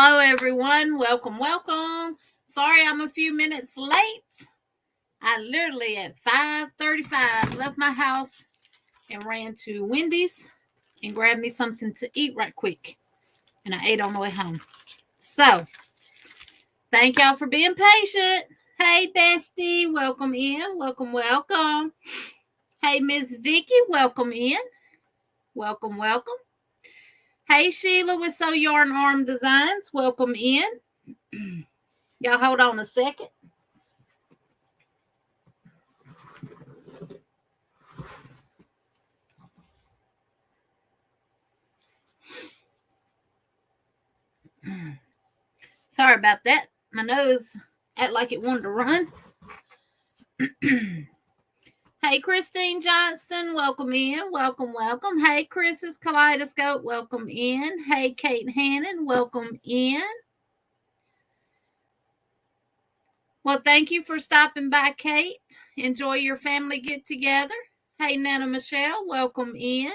Hello, everyone. Welcome, welcome. Sorry I'm a few minutes late. I literally at 5:35 left my house and ran to Wendy's and grabbed me something to eat right quick. And I ate on the way home. So, thank y'all for being patient. Hey, bestie, welcome in. Welcome, welcome. Hey, Miss Vicky, welcome in. Welcome, welcome. Hey, Sheila with Sew Yarn Arm Designs, welcome in. Y'all hold on a second. Sorry about that. My nose acted like it wanted to run. Hey, Christine Johnston, welcome in. Welcome, welcome. Hey, Chris's Kaleidoscope, welcome in. Hey, Kate Hannon, welcome in. Well, thank you for stopping by, Kate. Enjoy your family get together. Hey, Nana Michelle, welcome in.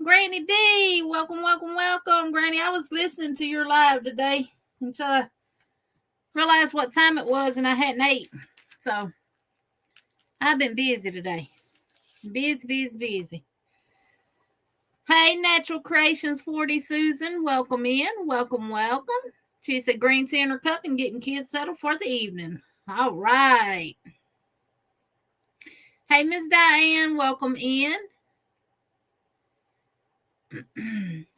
Granny D, welcome, welcome, welcome. Granny, I was listening to your live today until I realized what time it was and I hadn't ate. So I've been busy today. Busy. Hey, Natural Creations 40 Susan, welcome in. Welcome. She said green tea in her cup and getting kids settled for the evening. All right. Hey, Miss Diane, welcome in.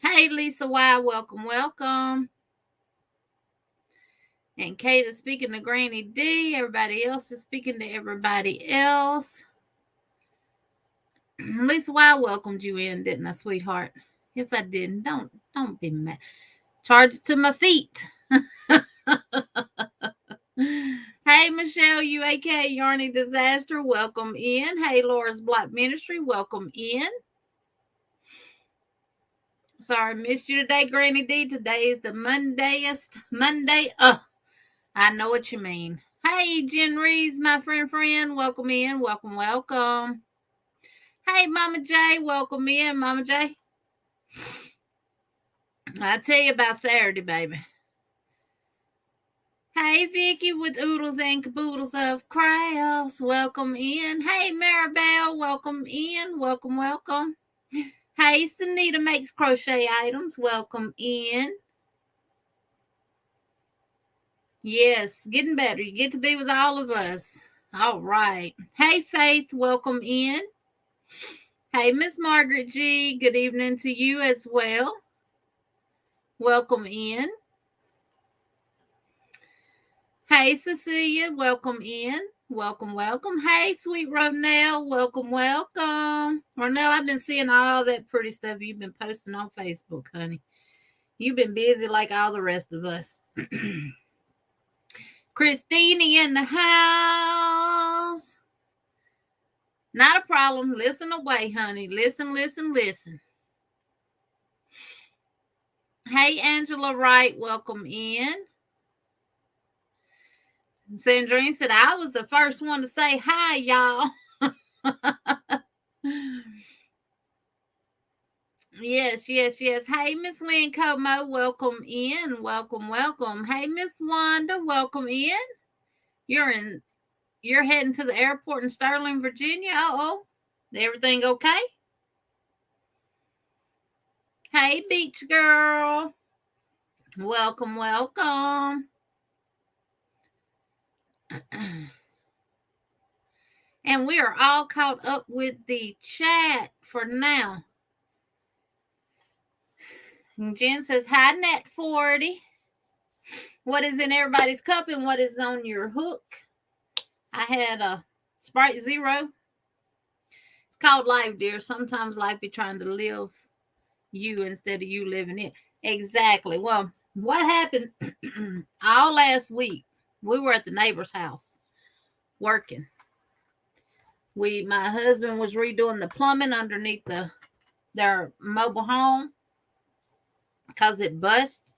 Hey, Lisa Y, welcome. And Kate is speaking to Granny D. Everybody else is speaking to everybody else. Lisa Y welcomed you in, didn't I, sweetheart? If I didn't, don't be mad. Charge it to my feet. Hey, Michelle UAK Yarny Disaster, welcome in. Hey, Laura's Black Ministry, welcome in. Sorry, missed you today, Granny D. Today is the Mondayest Monday. I know what you mean. Hey, Jen Reeves, my friend, welcome in. Welcome. Hey, Mama J, welcome in, Mama J. I'll tell you about Saturday, baby. Hey, Vicky with Oodles and Caboodles of Crafts, welcome in. Hey, Maribel, welcome in. Welcome. Hey, Sunita makes crochet items, welcome in. Yes, getting better. You get to be with all of us. All right. Hey, Faith, welcome in. Hey, Miss Margaret G, good evening to you as well. Welcome in. Hey, Cecilia, welcome in. Welcome. Hey, sweet Ronell, welcome. Ronell, I've been seeing all that pretty stuff you've been posting on Facebook, honey. You've been busy like all the rest of us. Christine in the house. Not a problem. Listen away, honey. Listen. Hey, Angela Wright, welcome in. Sandrine said, I was the first one to say hi, y'all. Yes. Hey, Miss Lynn Como, welcome in. Welcome. Hey, Miss Wanda, welcome in. You're heading to the airport in Sterling, Virginia. Everything okay? Hey, beach girl. Welcome. And we are all caught up with the chat for now. And Jen says, hi, Nat 40. What is in everybody's cup and what is on your hook? I had a Sprite Zero. It's called life, dear. Sometimes life be trying to live you instead of you living it. Exactly. Well, what happened all last week, we were at the neighbor's house working. My husband was redoing the plumbing underneath their mobile home because it bust.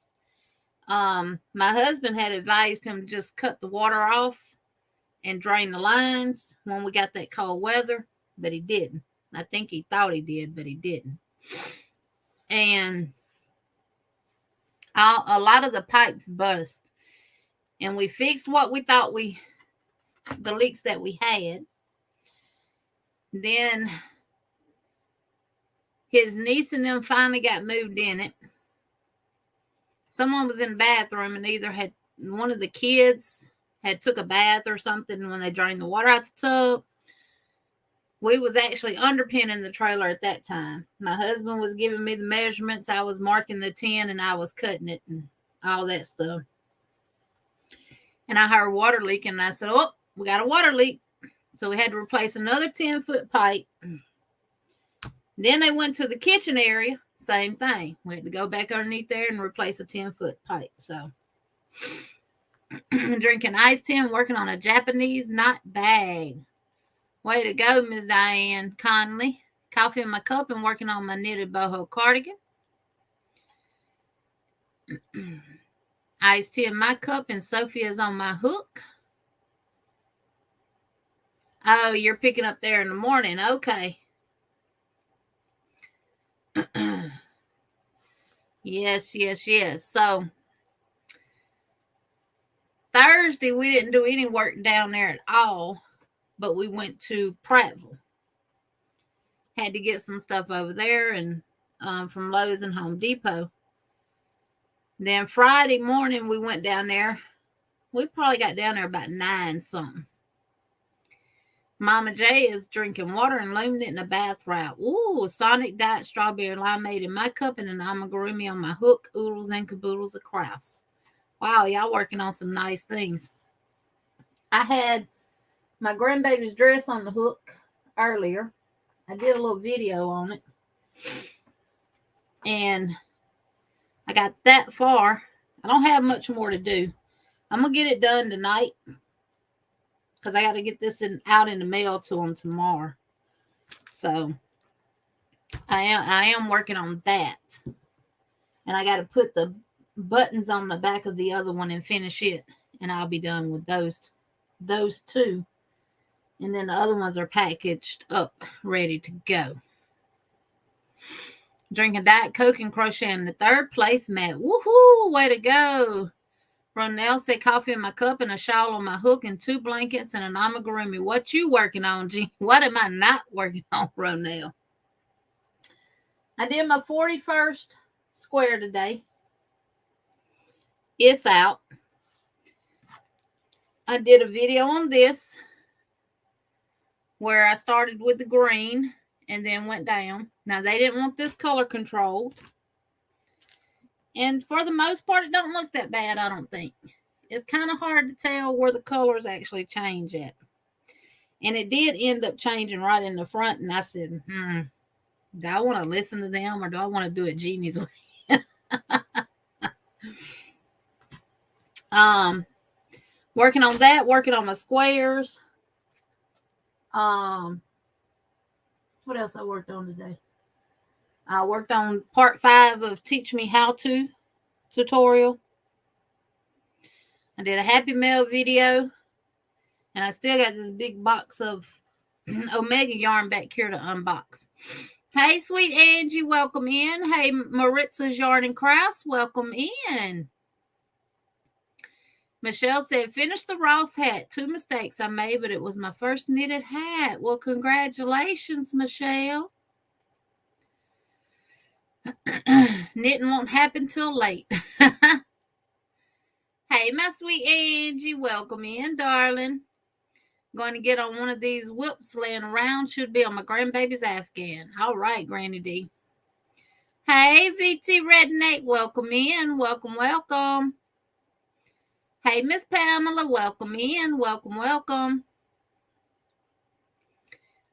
My husband had advised him to just cut the water off and drain the lines when we got that cold weather, but he didn't. I think he thought he did, but he didn't. And A lot of the pipes bust. And we fixed what we thought the leaks that we had. Then his niece and them finally got moved in it. Someone was in the bathroom and either had one of the kids had took a bath or something when they drained the water out the tub. We was actually underpinning the trailer at that time. My husband was giving me the measurements. I was marking the tin and I was cutting it and all that stuff. And I heard water leaking and I said, oh, we got a water leak. So we had to replace another 10-foot pipe. Then they went to the kitchen area. Same thing. We had to go back underneath there and replace a 10-foot pipe. So drinking iced tea and working on a Japanese knot bag. Way to go, Miss Diane Conley. Coffee in my cup and working on my knitted boho cardigan. Iced tea in my cup and Sophia's on my hook. Oh, you're picking up there in the morning. Okay. Yes. So Thursday, we didn't do any work down there at all, but we went to Prattville. Had to get some stuff over there and from Lowe's and Home Depot. Then Friday morning, we went down there. We probably got down there about 9 something. Mama J is drinking water and looming it in a bath wrap. Ooh, Sonic Diet Strawberry Limeade in my cup and an amigurumi on my hook. Oodles and caboodles of crafts. Wow, y'all working on some nice things. I had my grandbaby's dress on the hook earlier. I did a little video on it. And I got that far. I don't have much more to do. I'm going to get it done tonight. Because I got to get this out in the mail to them tomorrow. So I am working on that. And I got to put the buttons on the back of the other one and finish it. And I'll be done with those two. And then the other ones are packaged up, ready to go. Drinking Diet Coke and crocheting the 3rd place mat. Woohoo! Way to go. Ronell said coffee in my cup and a shawl on my hook and 2 blankets and an amigurumi. What you working on, G? What am I not working on, Ronell? I did my 41st square today. It's out. I did a video on this where I started with the green and then went down. Now, they didn't want this color controlled. And for the most part, it don't look that bad, I don't think. It's kind of hard to tell where the colors actually change at. And it did end up changing right in the front. And I said, do I want to listen to them or do I want to do it Jeannie's way? Working on that, working on my squares. What else I worked on today? I worked on part 5 of Teach Me How To tutorial. I did a Happy Mail video. And I still got this big box of Omega yarn back here to unbox. Hey, sweet Angie, welcome in. Hey, Maritza's Yarn and Crafts, welcome in. Michelle said, finish the Ross hat. 2 mistakes I made, but it was my first knitted hat. Well, congratulations, Michelle. Knitting won't happen till late. Hey, my sweet Angie, welcome in, darling. Going to get on one of these whips laying around. Should be on my grandbaby's Afghan. All right, Granny D. Hey, VT Redneck, welcome in. Welcome. Hey, Miss Pamela, welcome in. Welcome.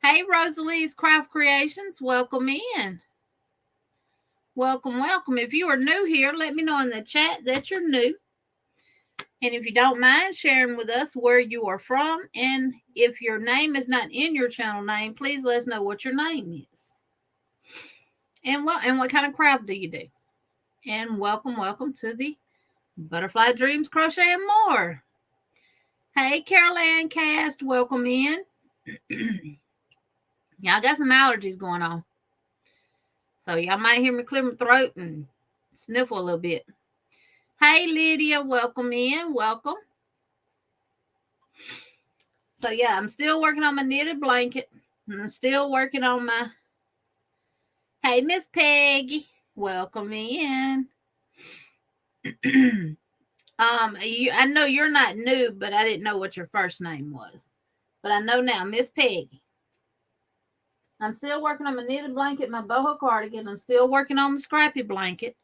Hey, Rosalie's Craft Creations, welcome in. Welcome. If you are new here, let me know in the chat that you're new. And if you don't mind sharing with us where you are from, and if your name is not in your channel name, please let us know what your name is. And what kind of craft do you do? And welcome to the Butterfly Dreams Crochet and More. Hey, Carol Ann Cast, welcome in. Y'all got some allergies going on. So y'all might hear me clear my throat and sniffle a little bit. Hey, Lydia, welcome in. Welcome. So, yeah, I'm still working on my knitted blanket. And I'm still working on my... Hey, Miss Peggy, welcome in. I know you're not new, but I didn't know what your first name was. But I know now, Miss Peggy. I'm still working on my knitted blanket, my boho cardigan. I'm still working on the scrappy blanket.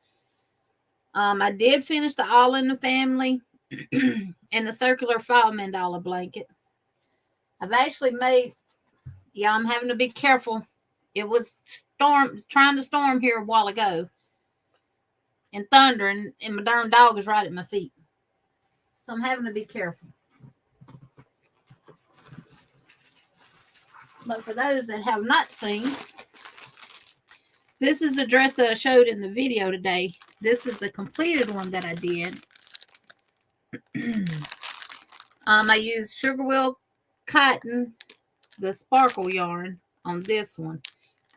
I did finish the All in the Family and the circular fall mandala blanket. I've actually made... Yeah, I'm having to be careful. It was trying to storm here a while ago. And thunder, and my darn dog is right at my feet. So I'm having to be careful. But for those that have not seen, this is the dress that I showed in the video today. This is the completed one that I did. I used sugar wheel cotton, the sparkle yarn on this one.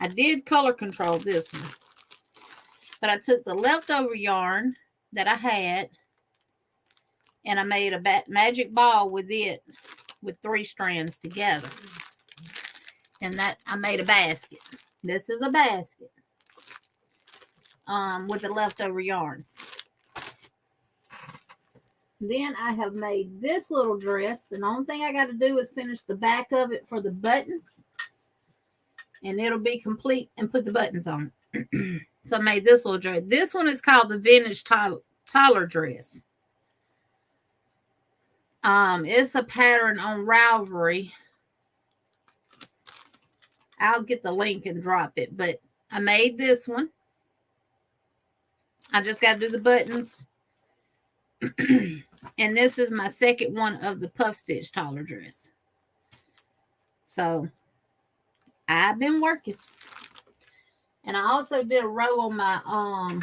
I did color control this one. But I took the leftover yarn that I had and I made a magic ball with it with 3 strands together. And that I made a basket. This is a basket with the leftover yarn. Then I have made this little dress. And the only thing I got to do is finish the back of it for the buttons. And it'll be complete and put the buttons on it. So I made this little dress. This one is called the Vintage Toddler Dress. It's a pattern on Ravelry. I'll get the link and drop it. But I made this one. I just got to do the buttons. And this is my second one of the puff stitch toddler dress. So I've been working. And I also did a row on my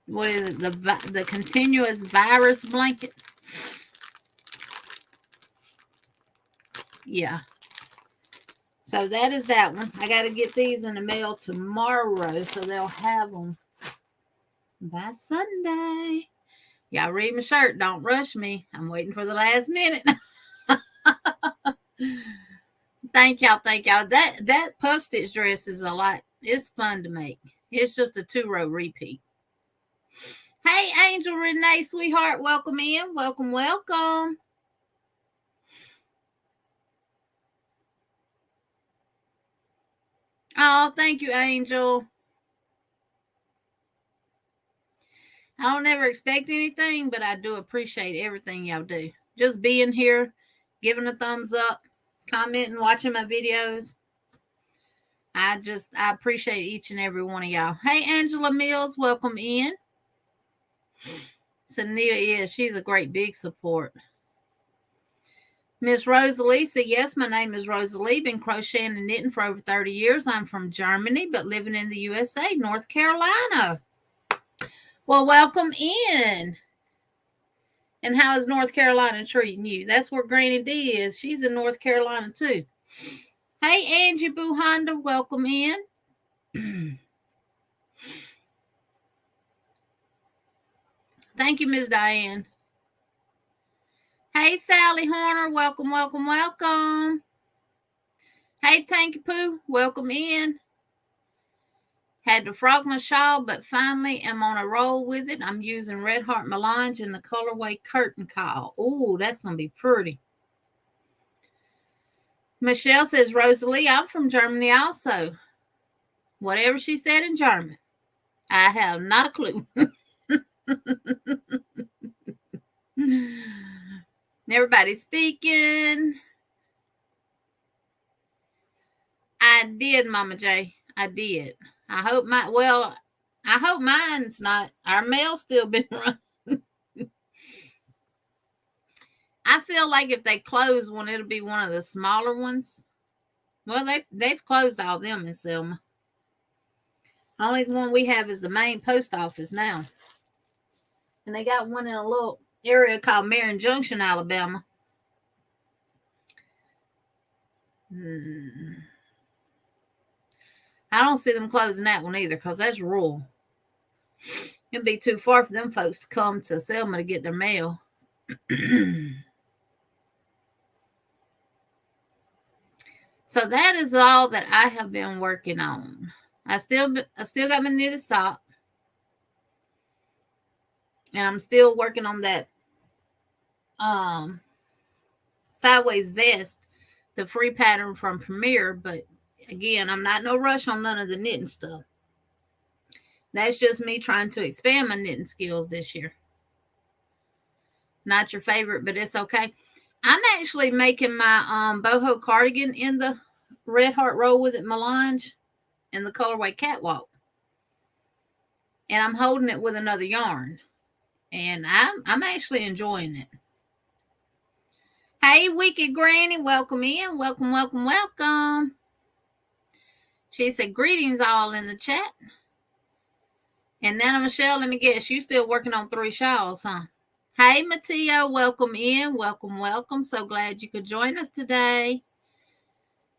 what is it? The continuous virus blanket. Yeah. So that is that one. I got to get these in the mail tomorrow, so they'll have them by Sunday. Y'all read my shirt. Don't rush me. I'm waiting for the last minute. Thank y'all. Thank y'all. That puff stitch dress is a lot. It's fun to make. It's just a 2-row repeat. Hey, Angel Renee, sweetheart. Welcome in. Welcome, welcome. Oh, thank you, Angel. I don't ever expect anything, but I do appreciate everything y'all do. Just being here, giving a thumbs up, commenting, watching my videos. I appreciate each and every one of y'all. Hey, Angela Mills, welcome in. Sanita she's a great big support. Miss Rosalie said, yes, my name is Rosalie. Been crocheting and knitting for over 30 years. I'm from Germany, but living in the USA, North Carolina. Well, welcome in. And how is North Carolina treating you? That's where Granny D is. She's in North Carolina, too. Hey, Angie Boo Honda, welcome in. Thank you, Miss Diane. Hey, Sally Horner, welcome, welcome, welcome. Hey, Tanky Poo, welcome in. Had to frog my shawl, but finally am on a roll with it. I'm using Red Heart Melange in the colorway Curtain Call. Ooh, that's going to be pretty. Michelle says, Rosalie, I'm from Germany also. Whatever she said in German. I have not a clue. Everybody's speaking. I did, Mama J. I did. I hope mine's not. Our mail's still been running. I feel like if they close one, it'll be one of the smaller ones. Well, they've closed all them in Selma. Only one we have is the main post office now. And they got one in a little area called Marion Junction, Alabama. I don't see them closing that one either because that's rural. It'd be too far for them folks to come to Selma to get their mail. So that is all that I have been working on. I still got my knitted sock. And I'm still working on that sideways vest, the free pattern from Premier, but again, I'm not no rush on none of the knitting stuff. That's just me trying to expand my knitting skills this year. Not your favorite, but it's okay. I'm actually making my boho cardigan in the Red Heart Roll With It melange in the colorway Catwalk. And I'm holding it with another yarn. And I'm actually enjoying it. Hey, Wicked Granny, welcome in. Welcome, welcome, welcome. She said, greetings all in the chat. And Nana Michelle, let me guess, you still working on 3 shawls, huh? Hey, Mateo, welcome in. Welcome, welcome. So glad you could join us today.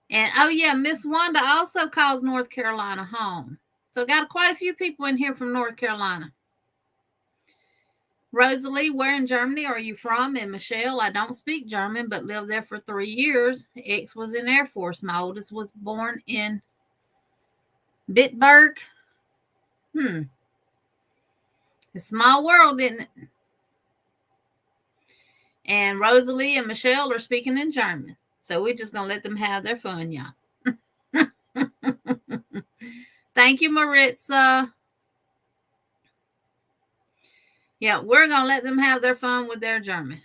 And, oh, yeah, Miss Wanda also calls North Carolina home. So got quite a few people in here from North Carolina. Rosalie, where in Germany are you from? And Michelle, I don't speak German, but lived there for 3 years. X was in Air Force. My oldest was born in Bitburg. It's a small world, isn't it? And Rosalie and Michelle are speaking in German. So we're just going to let them have their fun, y'all. Thank you, Maritza. Yeah, we're going to let them have their fun with their German.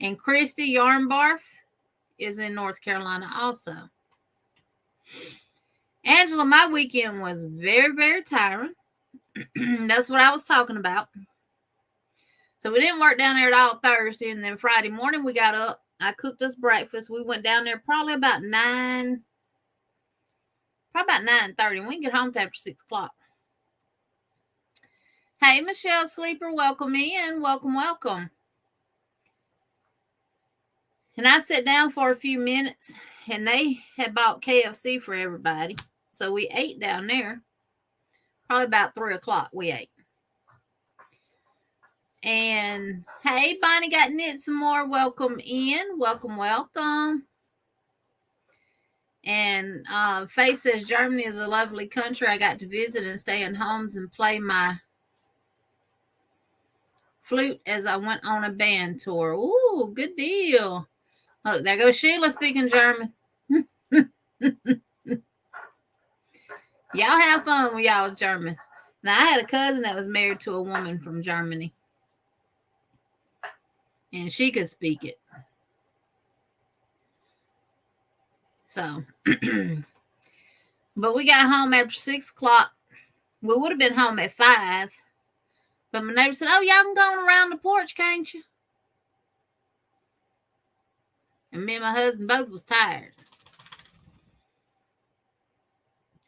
And Christy Yarnbarf is in North Carolina also. Angela, my weekend was very, very tiring. That's what I was talking about. So we didn't work down there at all Thursday. And then Friday morning we got up. I cooked us breakfast. We went down there probably about 9:30. And we can get home after 6 o'clock. Hey, Michelle Sleeper, welcome in. Welcome, welcome. And I sat down for a few minutes, and they had bought KFC for everybody. So we ate down there. Probably about 3 o'clock we ate. And, hey, Bonnie got knit some more. Welcome in. Welcome, welcome. And Faye says, Germany is a lovely country. I got to visit and stay in homes and play my flute as I went on a band tour. Ooh, good deal. Look, there goes Sheila speaking German. Y'all have fun with y'all German. Now, I had a cousin that was married to a woman from Germany. And she could speak it. So, but we got home after 6 o'clock. We would have been home at 5. But my neighbor said, oh, y'all can go around the porch, can't you? And me and my husband both was tired.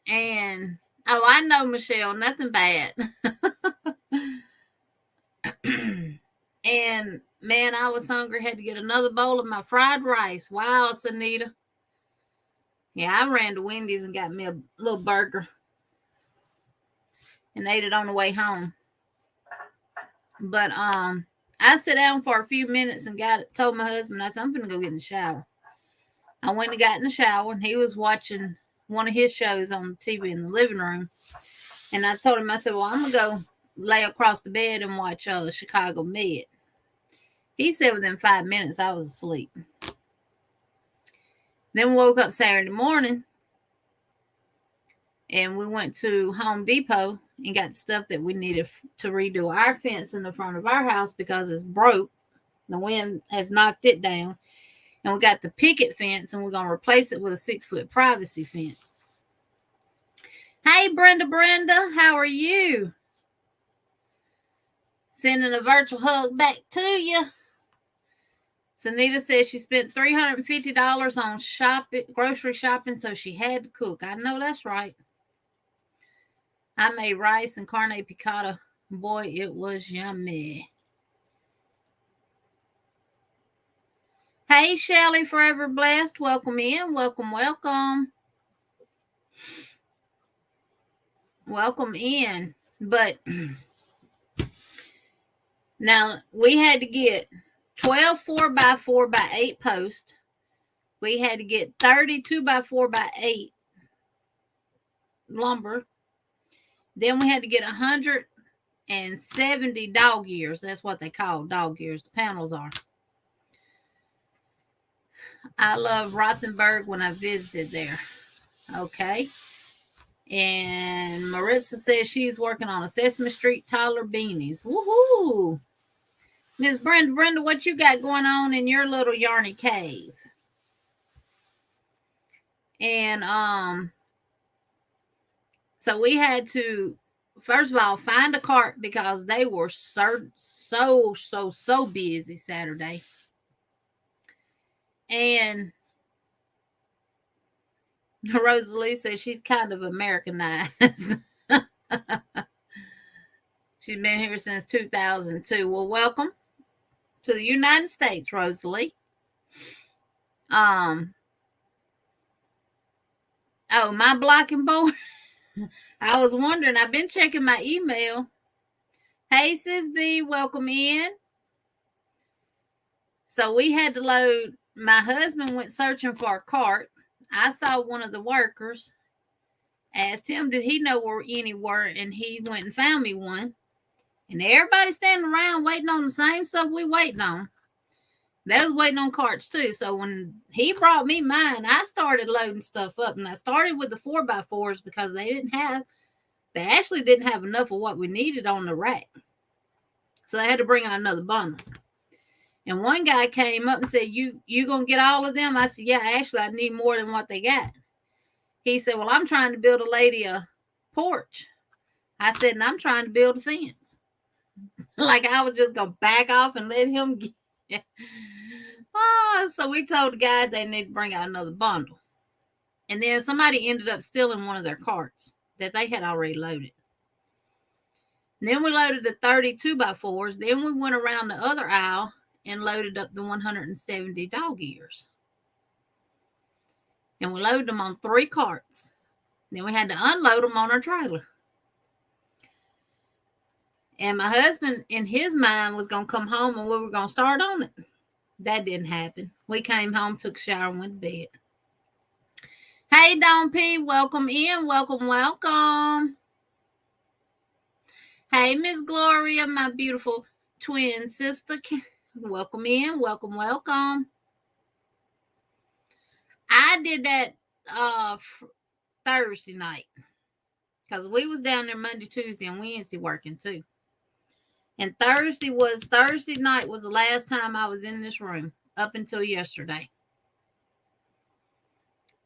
And, oh, I know, Michelle, nothing bad. And, man, I was hungry. Had to get another bowl of my fried rice. Wow, Sanita. Yeah, I ran to Wendy's and got me a little burger. And ate it on the way home. But, I sat down for a few minutes and told my husband, I said, I'm going to go get in the shower. I went and got in the shower, and he was watching one of his shows on the TV in the living room. And I told him, I said, well, I'm going to go lay across the bed and watch Chicago Med. He said within 5 minutes I was asleep. Then we woke up Saturday morning, and we went to Home Depot and got stuff that we needed to redo our fence in the front of our house because it's broke. The wind has knocked it down. And we got the picket fence, and we're going to replace it with a 6-foot privacy fence. Hey, Brenda, how are you? Sending a virtual hug back to you. Sanita says she spent $350 on grocery shopping, so she had to cook. I know that's right. I made rice and carne picada. Boy, it was yummy. Hey, Shelly, Forever Blessed. Welcome in. Welcome, welcome. Welcome in. But now we had to get 12 4x4x8 posts. We had to get 30 2x4x8 lumber. Then we had to get 170 dog ears. That's what they call dog ears. The panels are. I love Rothenburg when I visited there. Okay. And Maritza says she's working on a Sesame Street taller beanies. Woohoo! Miss Brenda, what you got going on in your little yarny cave? And so we had to, first of all, find a cart because they were so busy Saturday. And Rosalie says she's kind of Americanized. She's been here since 2002. Well, welcome to the United States, Rosalie. Oh, my blocking board. I was wondering. I've been checking my email. Hey, Sis V, welcome in. So we had to load. My husband went searching for a cart. I saw one of the workers. Asked him, did he know where any were? And he went and found me one. And everybody standing around waiting on the same stuff we waiting on. They was waiting on carts too. So when he brought me mine, I started loading stuff up. And I started with the 4x4s because they actually didn't have enough of what we needed on the rack. So they had to bring out another bundle. And one guy came up and said, you going to get all of them? I said, yeah, actually, I need more than what they got. He said, well, I'm trying to build a lady a porch. I said, and I'm trying to build a fence. Like I was just going to back off and let him get. So we told the guys they need to bring out another bundle. And then somebody ended up stealing one of their carts that they had already loaded. And then we loaded the 32x4s. Then we went around the other aisle and loaded up the 170 dog ears. And we loaded them on 3 carts. Then we had to unload them on our trailer. And my husband, in his mind, was going to come home and we were going to start on it. That didn't happen. We came home, took a shower, and went to bed. Hey, Don P, welcome in. Welcome. Hey, Miss Gloria, my beautiful twin sister. Welcome in. Welcome. I did that Thursday night because we was down there Monday, Tuesday, and Wednesday working too. And Thursday night was the last time I was in this room up until yesterday.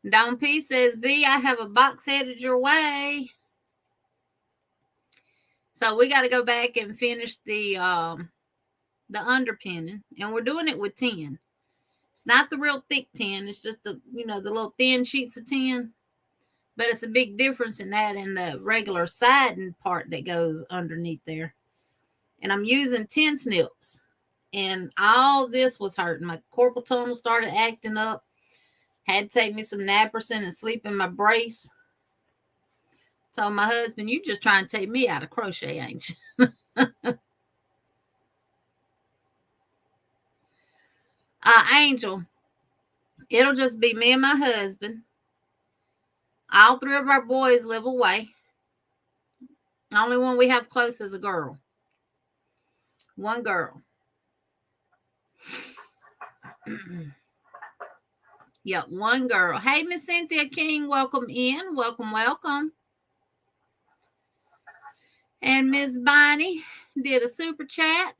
Don P says, V, I have a box headed your way. So we got to go back and finish the underpinning, and we're doing it with 10. It's not the real thick 10. It's just the little thin sheets of 10. But it's a big difference in that and the regular siding part that goes underneath there. And I'm using 10 snips. And all this was hurting. My carpal tunnel started acting up. Had to take me some naproxen and sleep in my brace. Told my husband, you just trying to take me out of crochet, ain't you? Angel, it'll just be me and my husband. All 3 of our boys live away. The only one we have close is a girl. One girl. Yep, one girl. Hey, Miss Cynthia King, welcome in. Welcome. And Miss Bonnie did a super chat.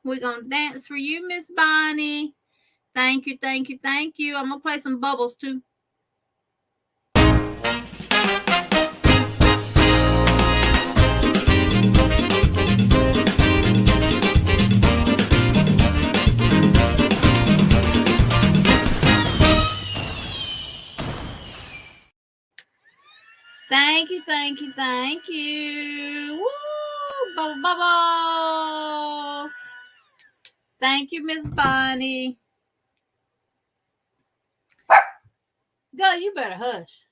We're going to dance for you, Miss Bonnie. Thank you. I'm going to play some bubbles, too. Thank you. Woo! Bubbles. Thank you, Miss Bonnie. Girl, you better hush.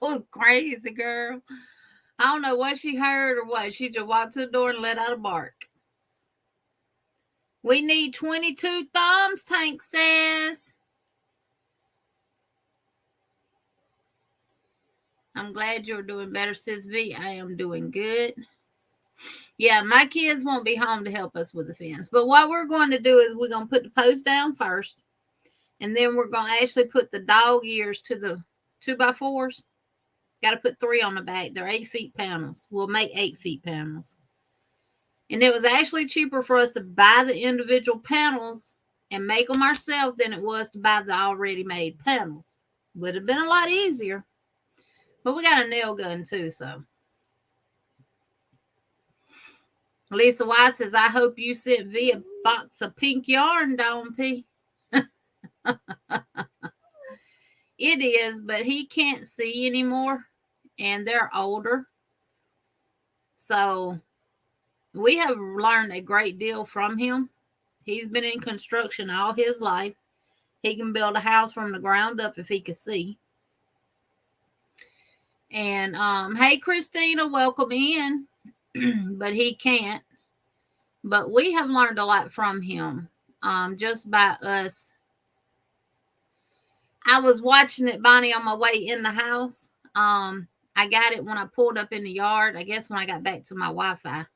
Oh, crazy girl. I don't know what she heard or what. She just walked to the door and let out a bark. We need 22 thumbs, Tank says. I'm glad you're doing better, Sis V. I am doing good. Yeah, my kids won't be home to help us with the fence. But what we're going to do is we're going to put the post down first. And then we're going to actually put the dog ears to the 2x4s. Got to put 3 on the back. They're 8 feet panels. We'll make 8 feet panels. And it was actually cheaper for us to buy the individual panels and make them ourselves than it was to buy the already made panels. Would have been a lot easier. But we got a nail gun too, so. Lisa Y says, I hope you sent V a box of pink yarn, Dawn P. It is, but he can't see anymore, and they're older. So we have learned a great deal from him. He's been in construction all his life. He can build a house from the ground up if he could see. And hey, Christina, welcome in. But he can't. But we have learned a lot from him, just by us. I was watching it, Bonnie, on my way in the house. I got it when I pulled up in the yard. I guess when I got back to my Wi-Fi.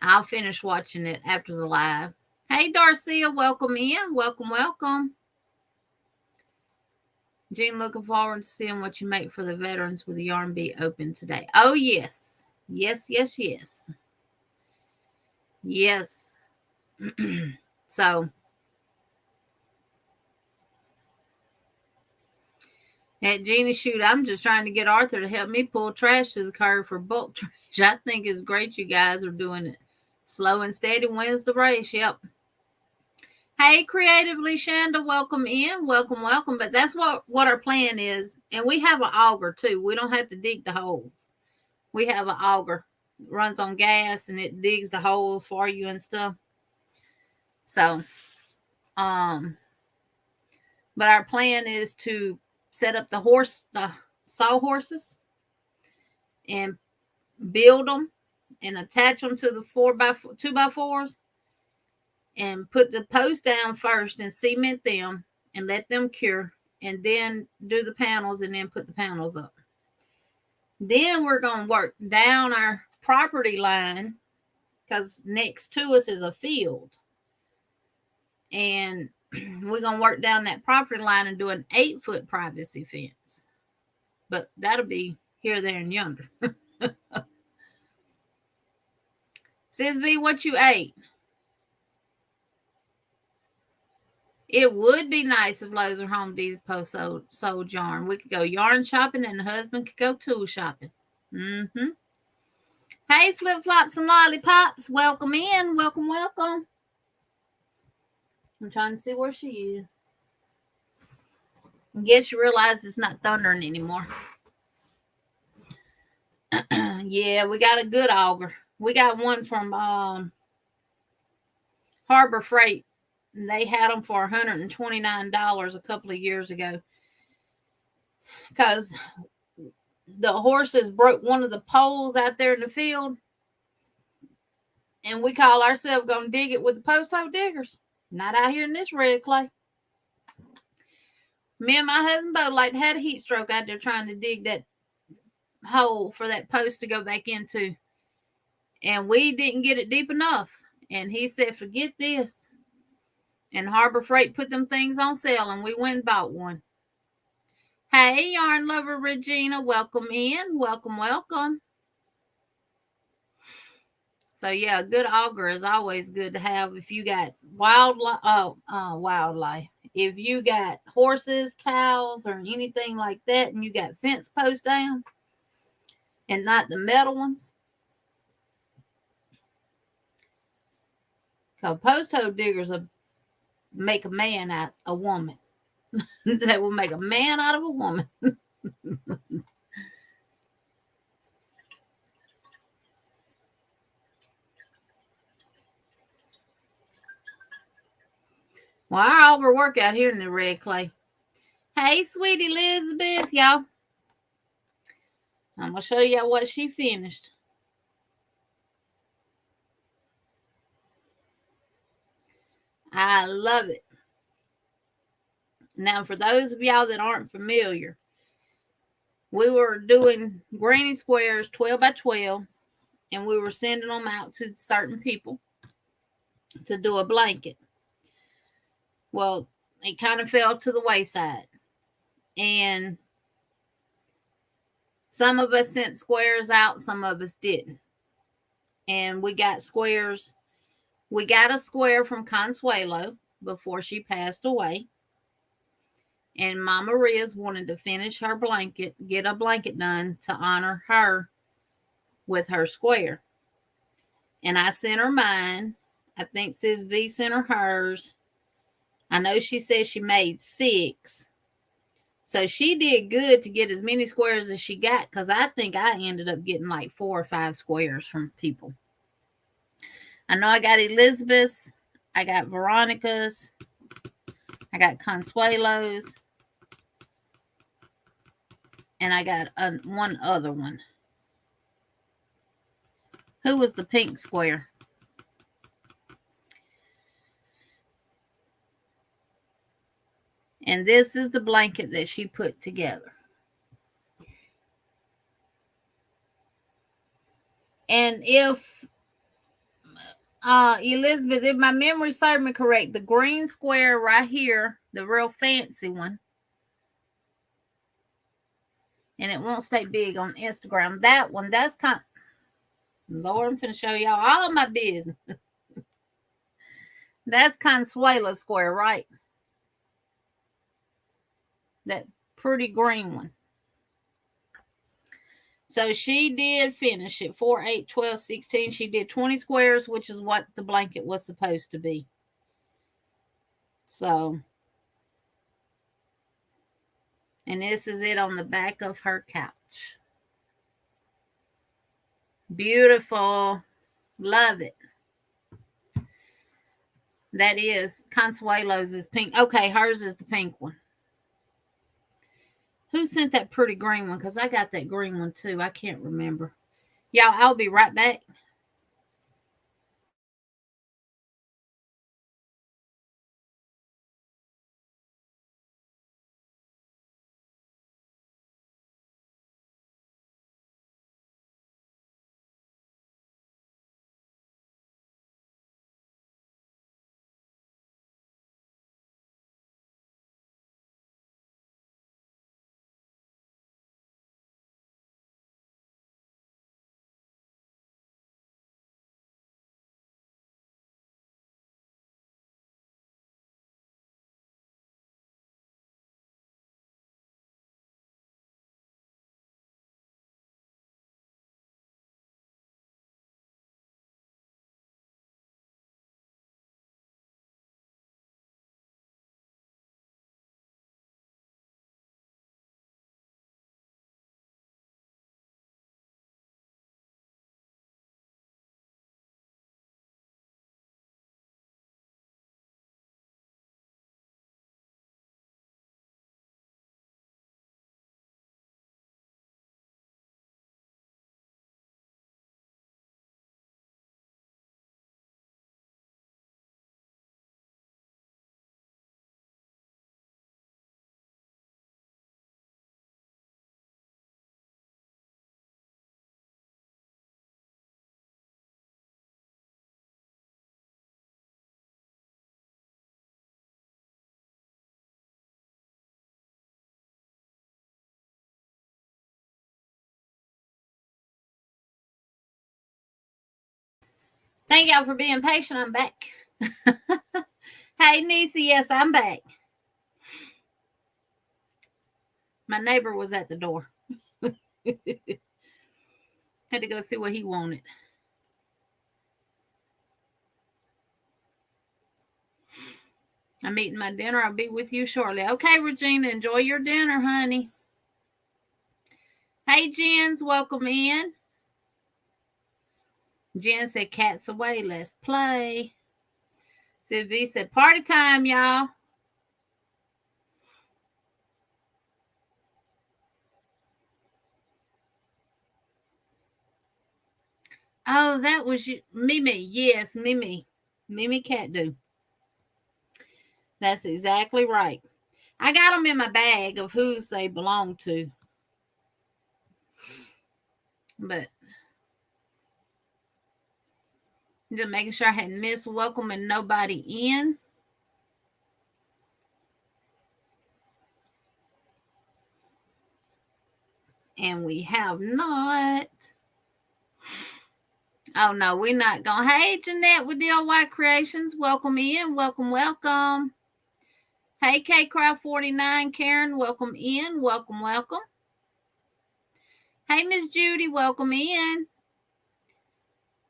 I'll finish watching it after the live. Hey, Darcia, welcome in. Welcome, welcome. Jean, looking forward to seeing what you make for the veterans with the yarn bee open today. Oh, yes. Yes, yes, yes. Yes. So, at Jeannie, shoot, I'm just trying to get Arthur to help me pull trash to the curb for bulk trash. I think it's great you guys are doing it. Slow and steady wins the race. Yep. Hey, Creatively Shanda, welcome in. Welcome, welcome. But that's what our plan is. And we have an auger, too. We don't have to dig the holes. We have an auger. It runs on gas, and it digs the holes for you and stuff. So, but our plan is to set up the sawhorses, and build them and attach them to the 2x4s. And put the post down first and cement them and let them cure. And then do the panels and then put the panels up. Then we're going to work down our property line because next to us is a field. And we're going to work down that property line and do an 8-foot privacy fence. But that'll be here, there, and yonder. Says V, what you ate? It would be nice if Lowe's or Home Depot sold yarn. We could go yarn shopping and the husband could go tool shopping. Mm-hmm. Hey, Flip-Flops and Lollipops. Welcome in. Welcome, welcome. I'm trying to see where she is. I guess you realize it's not thundering anymore. Yeah, we got a good auger. We got one from Harbor Freight. And they had them for $129 a couple of years ago. Because the horses broke one of the poles out there in the field. And we call ourselves going to dig it with the post hole diggers. Not out here in this red clay. Me and my husband both like had a heat stroke out there trying to dig that hole for that post to go back into. And we didn't get it deep enough. And he said, forget this. And Harbor Freight put them things on sale, and we went and bought one. Hey, yarn lover Regina, welcome in. Welcome, welcome. So, yeah, a good auger is always good to have if you got wildlife. If you got horses, cows, or anything like that, and you got fence posts down, and not the metal ones. Because post hole diggers will make a man out of a woman. That will make a man out of a woman. Well, our auger work out here in the red clay. Hey, sweetie Elizabeth, y'all. I'm going to show you what she finished. I love it. Now, for those of y'all that aren't familiar, we were doing granny squares 12 by 12, and we were sending them out to certain people to do a blanket. Well, it kind of fell to the wayside. And some of us sent squares out, some of us didn't. And we got squares. We got a square from Consuelo before she passed away. And Mama Riz wanted to finish her blanket, get a blanket done to honor her with her square. And I sent her mine. I think Sis V sent her hers. I know she said she made 6. So she did good to get as many squares as she got, because I think I ended up getting like 4 or 5 squares from people. I know I got Elizabeth's, I got Veronica's, I got Consuelo's, and I got one other one. Who was the pink square? And this is the blanket that she put together. And if Elizabeth, if my memory serves me correct, the green square right here, the real fancy one, and it won't stay big on Instagram. That one, that's kind. Lord, I'm finna show y'all all my business. That's Consuelo square, right? That pretty green one. So she did finish it. 4, 8, 12, 16. She did 20 squares, which is what the blanket was supposed to be. So, and this is it on the back of her couch. Beautiful. Love it. That is Consuelo's is pink. Okay, hers is the pink one. Who sent that pretty green one? Because I got that green one too. I can't remember. Y'all, I'll be right back. Thank y'all for being patient. I'm back. Hey, Nisi, yes, I'm back. My neighbor was at the door. Had to go see what he wanted. I'm eating my dinner. I'll be with you shortly. Okay, Regina, enjoy your dinner, honey. Hey, Jens, welcome in. Jen said, cats away. Let's play. Sylvie said, party time, y'all. Oh, that was you. Mimi. Yes, Mimi. Mimi Cat do. That's exactly right. I got them in my bag of whose they belong to. But just making sure I hadn't missed welcoming nobody in. And we have not. Oh, no, we're not going. Hey, Jeanette with DIY Creations. Welcome in. Welcome, welcome. Hey, KCraft49. Karen, welcome in. Welcome, welcome. Hey, Miss Judy, welcome in.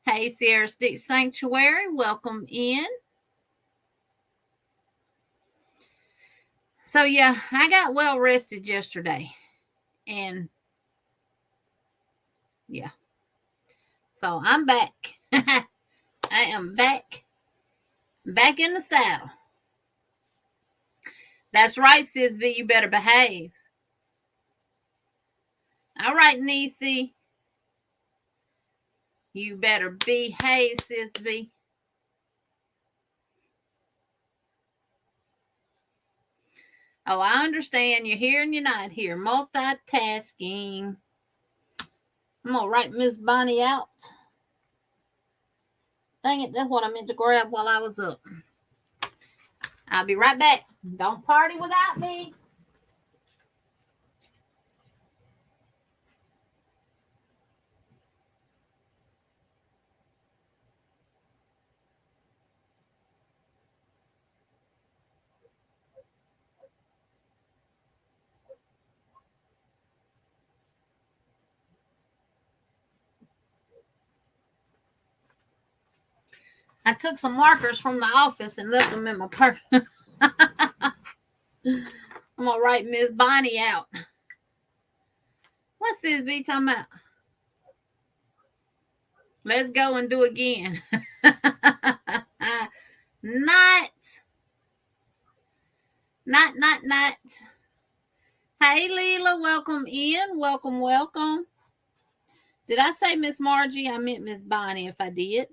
Hey, Sierra Stick Sanctuary, welcome in. So, yeah, I got well rested yesterday. And, yeah. So, I'm back. I am back in the saddle. That's right, Sis V. You better behave. All right, Niecy. You better behave, Sis V. Oh, I understand. You're here and you're not here. Multitasking. I'm going to write Miss Bonnie out. Dang it, that's what I meant to grab while I was up. I'll be right back. Don't party without me. I took some markers from the office and left them in my purse. I'm going to write Miss Bonnie out. What's this V talking about? Let's go and do again. Not. Hey, Leela, welcome in. Welcome, welcome. Did I say Miss Margie? I meant Miss Bonnie if I did.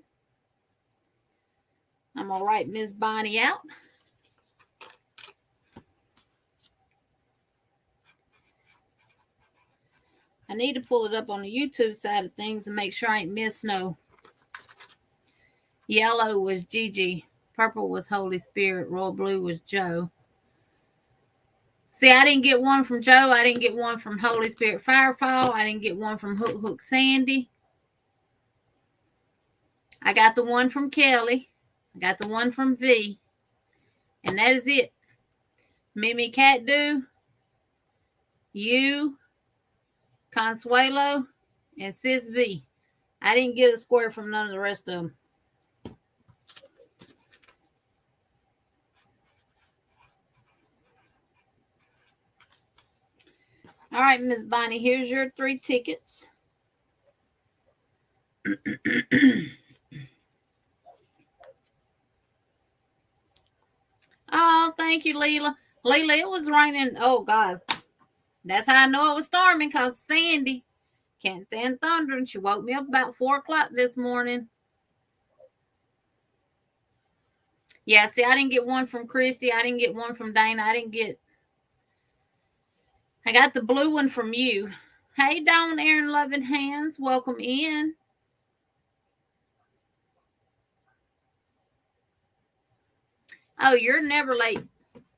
I'm going to write Miss Bonnie out. I need to pull it up on the YouTube side of things and make sure I ain't missed no. Yellow was Gigi. Purple was Holy Spirit. Royal blue was Joe. See, I didn't get one from Joe. I didn't get one from Holy Spirit Firefall. I didn't get one from Hook Hook Sandy. I got the one from Kelly. I got the one from V. And that is it. Mimi Cat Do, you, Consuelo, and Sis V. I didn't get a square from none of the rest of them. All right, Miss Bonnie, here's your 3 tickets. Oh, thank you, Leela. Leela, it was raining. Oh, God. That's how I know it was storming, because Sandy can't stand thunder, and she woke me up about 4 o'clock this morning. Yeah, see, I didn't get one from Christy. I didn't get one from Dana. I got the blue one from you. Hey, Dawn, Aaron, Loving Hands. Welcome in. Oh, you're never late.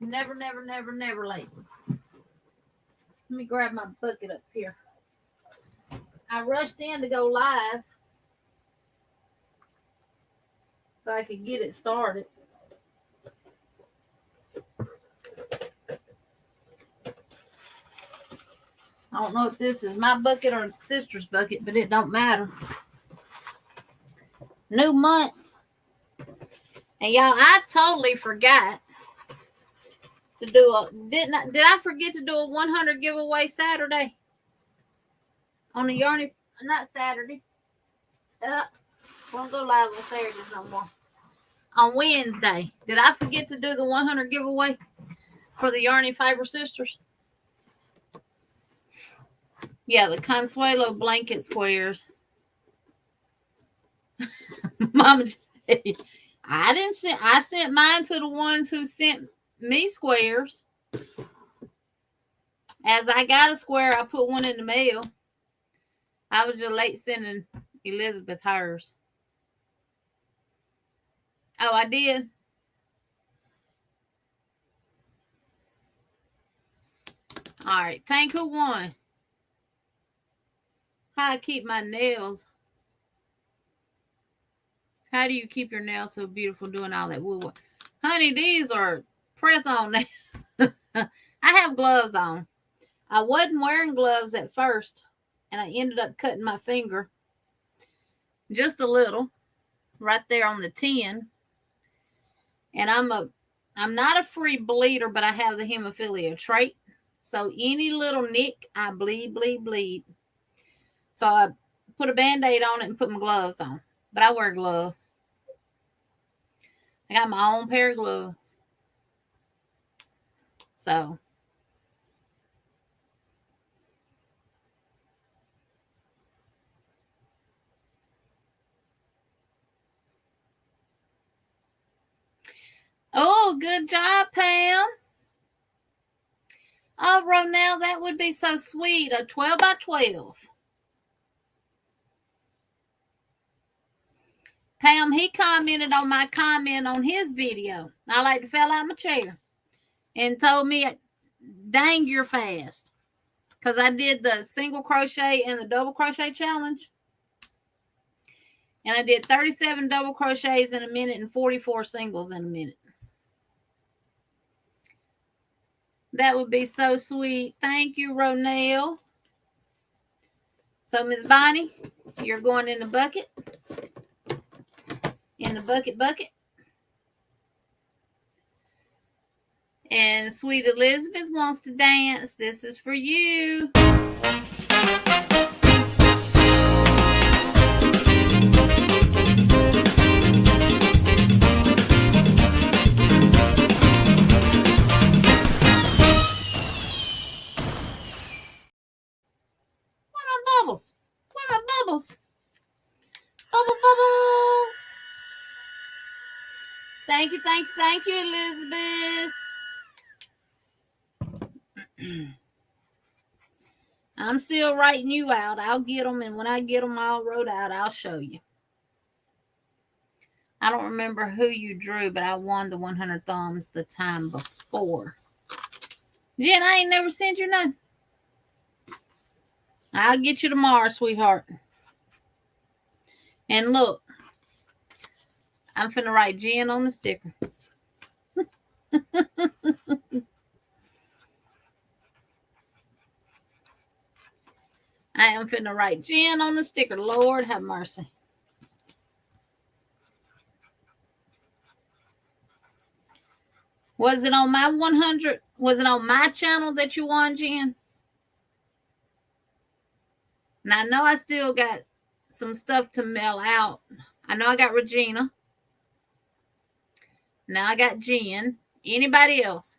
Never late. Let me grab my bucket up here. I rushed in to go live so I could get it started. I don't know if this is my bucket or sister's bucket, but it don't matter. New month. And y'all, I totally forgot to do did I forget to do a 100 giveaway Saturday? On the Yarny, not Saturday. Won't go live on Saturdays no more. On Wednesday. Did I forget to do the 100 giveaway for the Yarny Fiber Sisters? Yeah, the Consuelo blanket squares. Mama J, I sent mine to the ones who sent me squares. As I got a square, I put one in the mail. I was just late sending Elizabeth hers. Oh, I did? All right. Tank, who won? How I keep my nails. How do you keep your nails so beautiful doing all that woodwork? Honey, these are press-on nails. I have gloves on. I wasn't wearing gloves at first, and I ended up cutting my finger just a little right there on the 10. And I'm not a free bleeder, but I have the hemophilia trait. So any little nick, I bleed, bleed, bleed. So I put a Band-Aid on it and put my gloves on. But I wear gloves. I got my own pair of gloves. So. Oh, good job, Pam. Oh, Ronell, that would be so sweet. A 12 by 12. Pam, he commented on my comment on his video. I like to fell out my chair. And told me, dang, you're fast. Because I did the single crochet and the double crochet challenge. And I did 37 double crochets in a minute and 44 singles in a minute. That would be so sweet. Thank you, Ronell. So, Miss Bonnie, you're going in the bucket. In the bucket. And sweet Elizabeth wants to dance. This is for you. Bubbles. Where are my bubbles? Bubbles. Thank you, Elizabeth. I'm still writing you out. I'll get them, and when I get them all wrote out, I'll show you. I don't remember who you drew, but I won the 100 thumbs the time before. Jen, I ain't never sent you none. I'll get you tomorrow, sweetheart. And look, I'm finna write Jen on the sticker. I am finna write Jen on the sticker. Lord have mercy. Was it on my 100? Was it on my channel that you won, Jen? Now, I know I still got some stuff to mail out. I know I got Regina. Now I got Jen. Anybody else?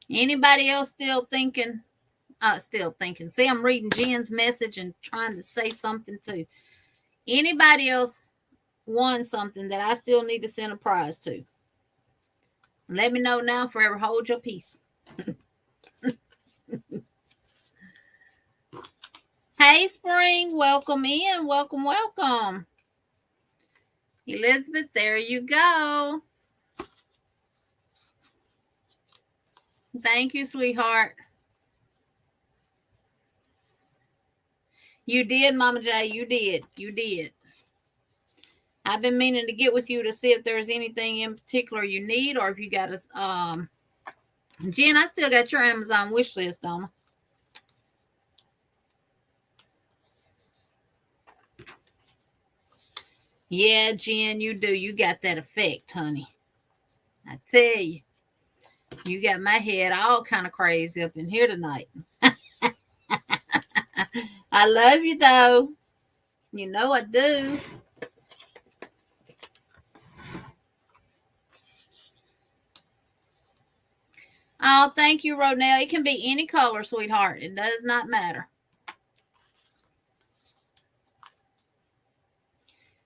Anybody else still thinking? See, I'm reading Jen's message and trying to say something too. Anybody else won something that I still need to send a prize to? Let me know now. Forever hold your peace. Hey, Spring. Welcome in. Welcome. Elizabeth, there you go. Thank you, sweetheart. You did, Mama J. You did. I've been meaning to get with you to see if there's anything in particular you need, or if you got a Jen, I still got your Amazon wish list, don't I? Yeah, Jen, you do. You got that effect, honey. I tell you. You got my head all kind of crazy up in here tonight. I love you, though. You know I do. Oh, thank you, Ronell. It can be any color, sweetheart. It does not matter.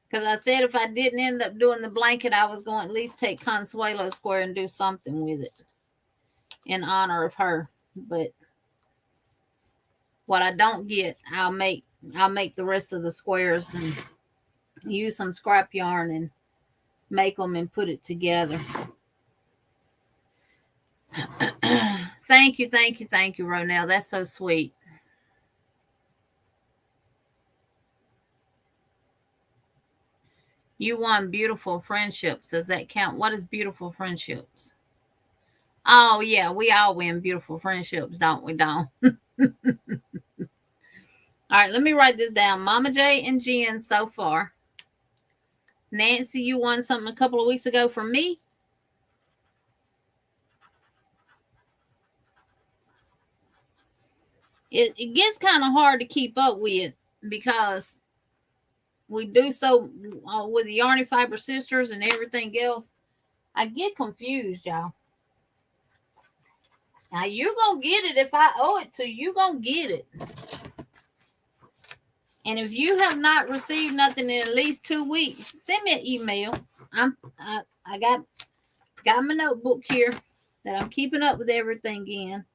Because I said if I didn't end up doing the blanket, I was going to at least take Consuelo Square and do something with it in honor of her. But what I don't get, I'll make the rest of the squares and use some scrap yarn and make them and put it together. Thank you, Ronell. That's so sweet. You won beautiful friendships. Does that count? What is beautiful friendships? Oh, yeah, we all win beautiful friendships, don't we, Dawn? All right, let me write this down. Mama J and Jen so far. Nancy, you won something a couple of weeks ago from me. It gets kind of hard to keep up with because we do so with the Yarny Fiber Sisters and everything else. I get confused, y'all. Now, you're going to get it if I owe it to you. You're going to get it. And if you have not received nothing in at least 2 weeks, send me an email. I got my notebook here that I'm keeping up with everything in.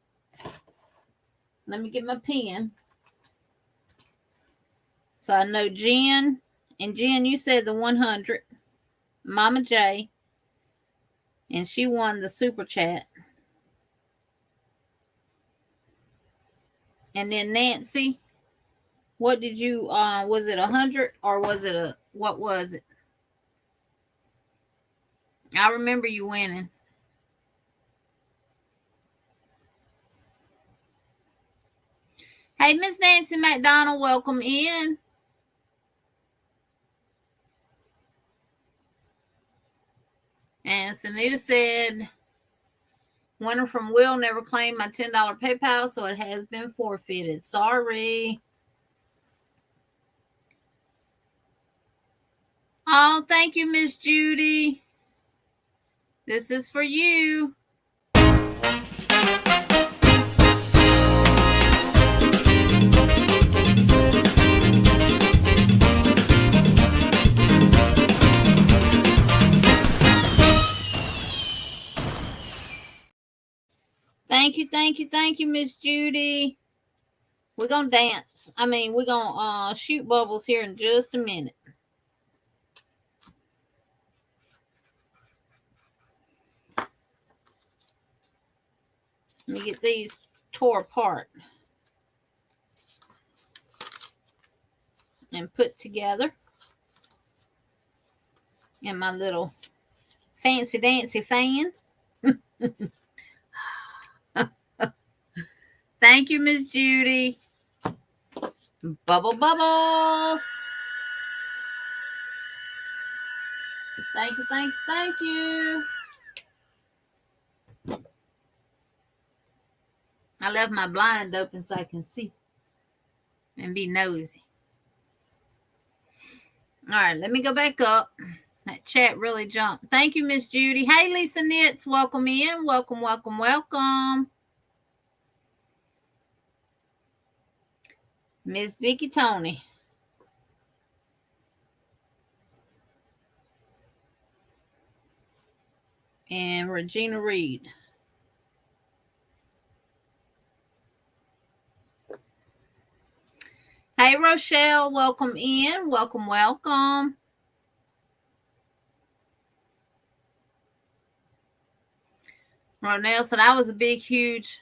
Let me get my pen. So I know Jen. And Jen, you said the 100. Mama J. And she won the super chat. And then Nancy, what did you, was it 100 or was it what was it? I remember you winning. Hey, Miss Nancy McDonald, welcome in. And Sunita said, winner from Will never claimed my $10 PayPal, so it has been forfeited. Sorry. Oh, thank you, Miss Judy. This is for you. Thank you, Miss Judy. We're going to dance. We're going to shoot bubbles here in just a minute. Let me get these tore apart and put together in my little fancy dancy fan. Thank you, Miss Judy. Bubble bubbles. Thank you. I left my blind open so I can see and be nosy. All right, let me go back up. That chat really jumped. Thank you, Miss Judy. Hey, Lisa Knits, welcome in. Welcome. Miss Vicky Tony. And Regina Reed. Hey, Rochelle, welcome in. Welcome. Ronell said I was a big, huge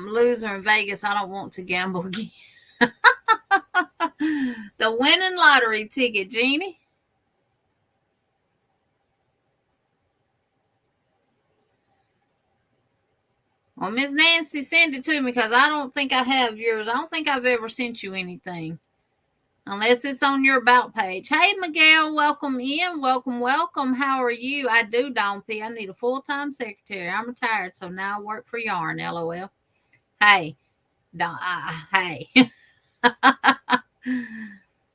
loser in Vegas. I don't want to gamble again. The winning lottery ticket, Jeannie. Well, Miss Nancy, send it to me because I don't think I have yours. I don't think I've ever sent you anything. Unless it's on your about page. Hey, Miguel, welcome in. Welcome. How are you? I do, Dawn P. I need a full-time secretary. I'm retired, so now I work for Yarn, LOL. Hey, hey.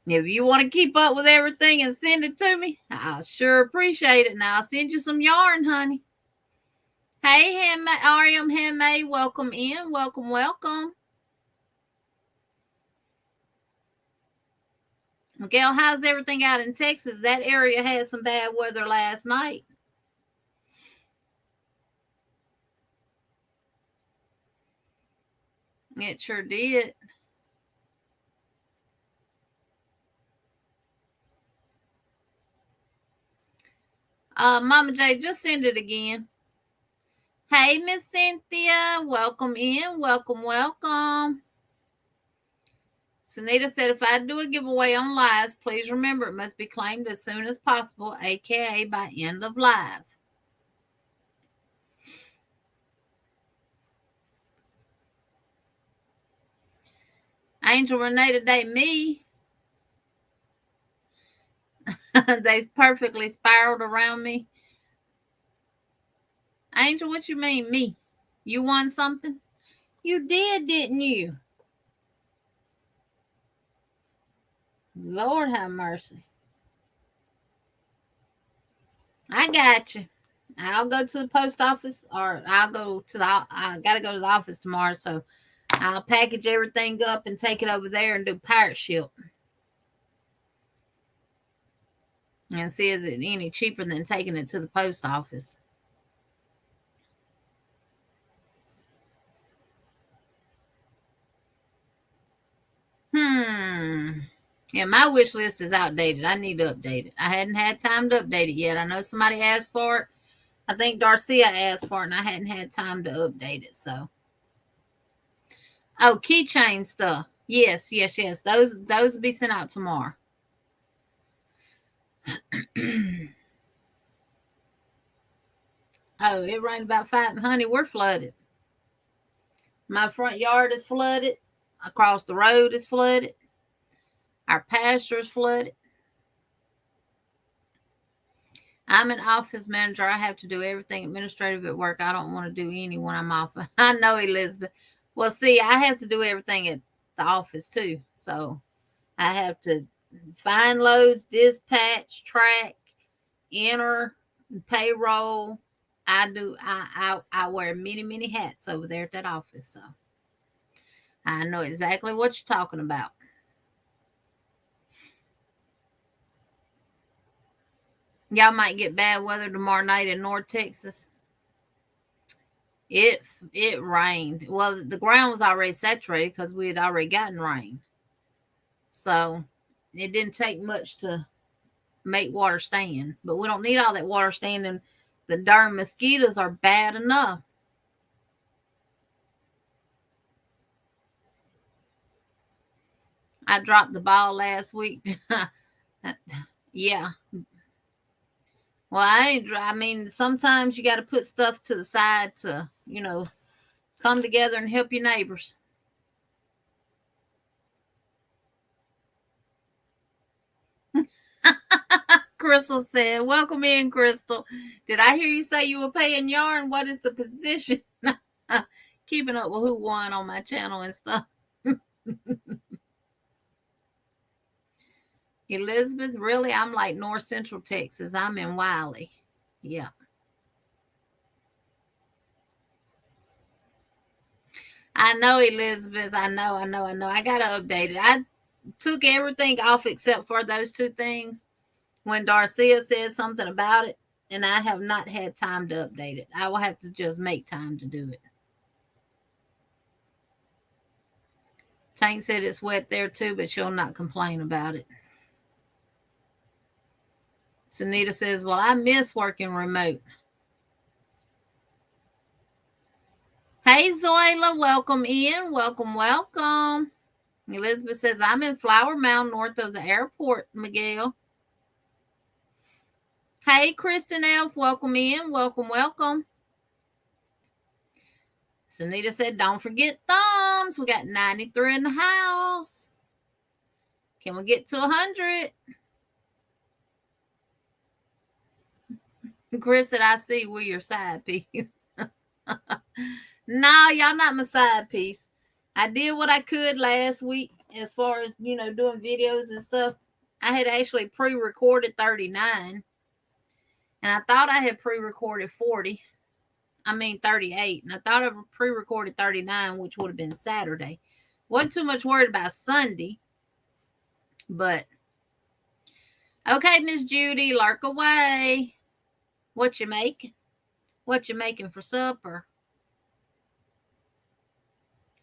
If you want to keep up with everything and send it to me, I'll sure appreciate it. Now, I'll send you some yarn, honey. Hey, RM Handmade, welcome in. Welcome, welcome. Miguel, how's everything out in Texas? That area had some bad weather last night. It sure did. Mama J, just send it again. Hey, Miss Cynthia, welcome in. Welcome, welcome. Sunita said, if I do a giveaway on lives, please remember it must be claimed as soon as possible, aka by end of live. Angel Renee today, me. They perfectly spiraled around me. Angel, what you mean, me? You won something? You did, didn't you? Lord have mercy. I got you. I'll go to the post office, or I gotta go to the office tomorrow, so I'll package everything up and take it over there and do pirate ship. And see, is it any cheaper than taking it to the post office? Yeah, my wish list is outdated. I need to update it. I hadn't had time to update it yet. I know somebody asked for it. I think Darcia asked for it, and I hadn't had time to update it. So, oh, keychain stuff. Yes. Those will be sent out tomorrow. Oh, it rained about 5. Honey, we're flooded. My front yard is flooded. Across the road is flooded. Our pasture is flooded. I'm an office manager. I have to do everything administrative at work. I don't want to do any when I'm off. I know, Elizabeth. Well, see, I have to do everything at the office too. So I have to find loads, dispatch, track, enter, payroll. I wear many hats over there at that office. So I know exactly what you're talking about. Y'all might get bad weather tomorrow night in North Texas. It rained. Well, the ground was already saturated because we had already gotten rain. So it didn't take much to make water stand. But we don't need all that water standing. The darn mosquitoes are bad enough. I dropped the ball last week. Yeah. Well, I mean, sometimes you got to put stuff to the side to, come together and help your neighbors. Crystal said, welcome in, Crystal. Did I hear you say you were paying yarn? What is the position? Keeping up with who won on my channel and stuff. Elizabeth, really? I'm like North Central Texas. I'm in Wiley. Yeah. I know, Elizabeth. I know. I got to update it. I took everything off except for those two things when Darcia says something about it, and I have not had time to update it. I will have to just make time to do it. Tank said it's wet there too, but she'll not complain about it. Sunita says, well, I miss working remote. Hey, Zoila, welcome in. Welcome. Elizabeth says, I'm in Flower Mound, north of the airport, Miguel. Hey, Kristen Elf, welcome in. Welcome. Sunita said, don't forget thumbs. We got 93 in the house. Can we get to 100? Chris said, I see we're your side piece. No, y'all not my side piece. I did what I could last week as far as, doing videos and stuff. I had actually pre-recorded 39. And I thought I had pre-recorded 40. 38. And I thought I pre-recorded 39, which would have been Saturday. Wasn't too much worried about Sunday. But, okay, Miss Judy, lurk away. What you making? What you making for supper?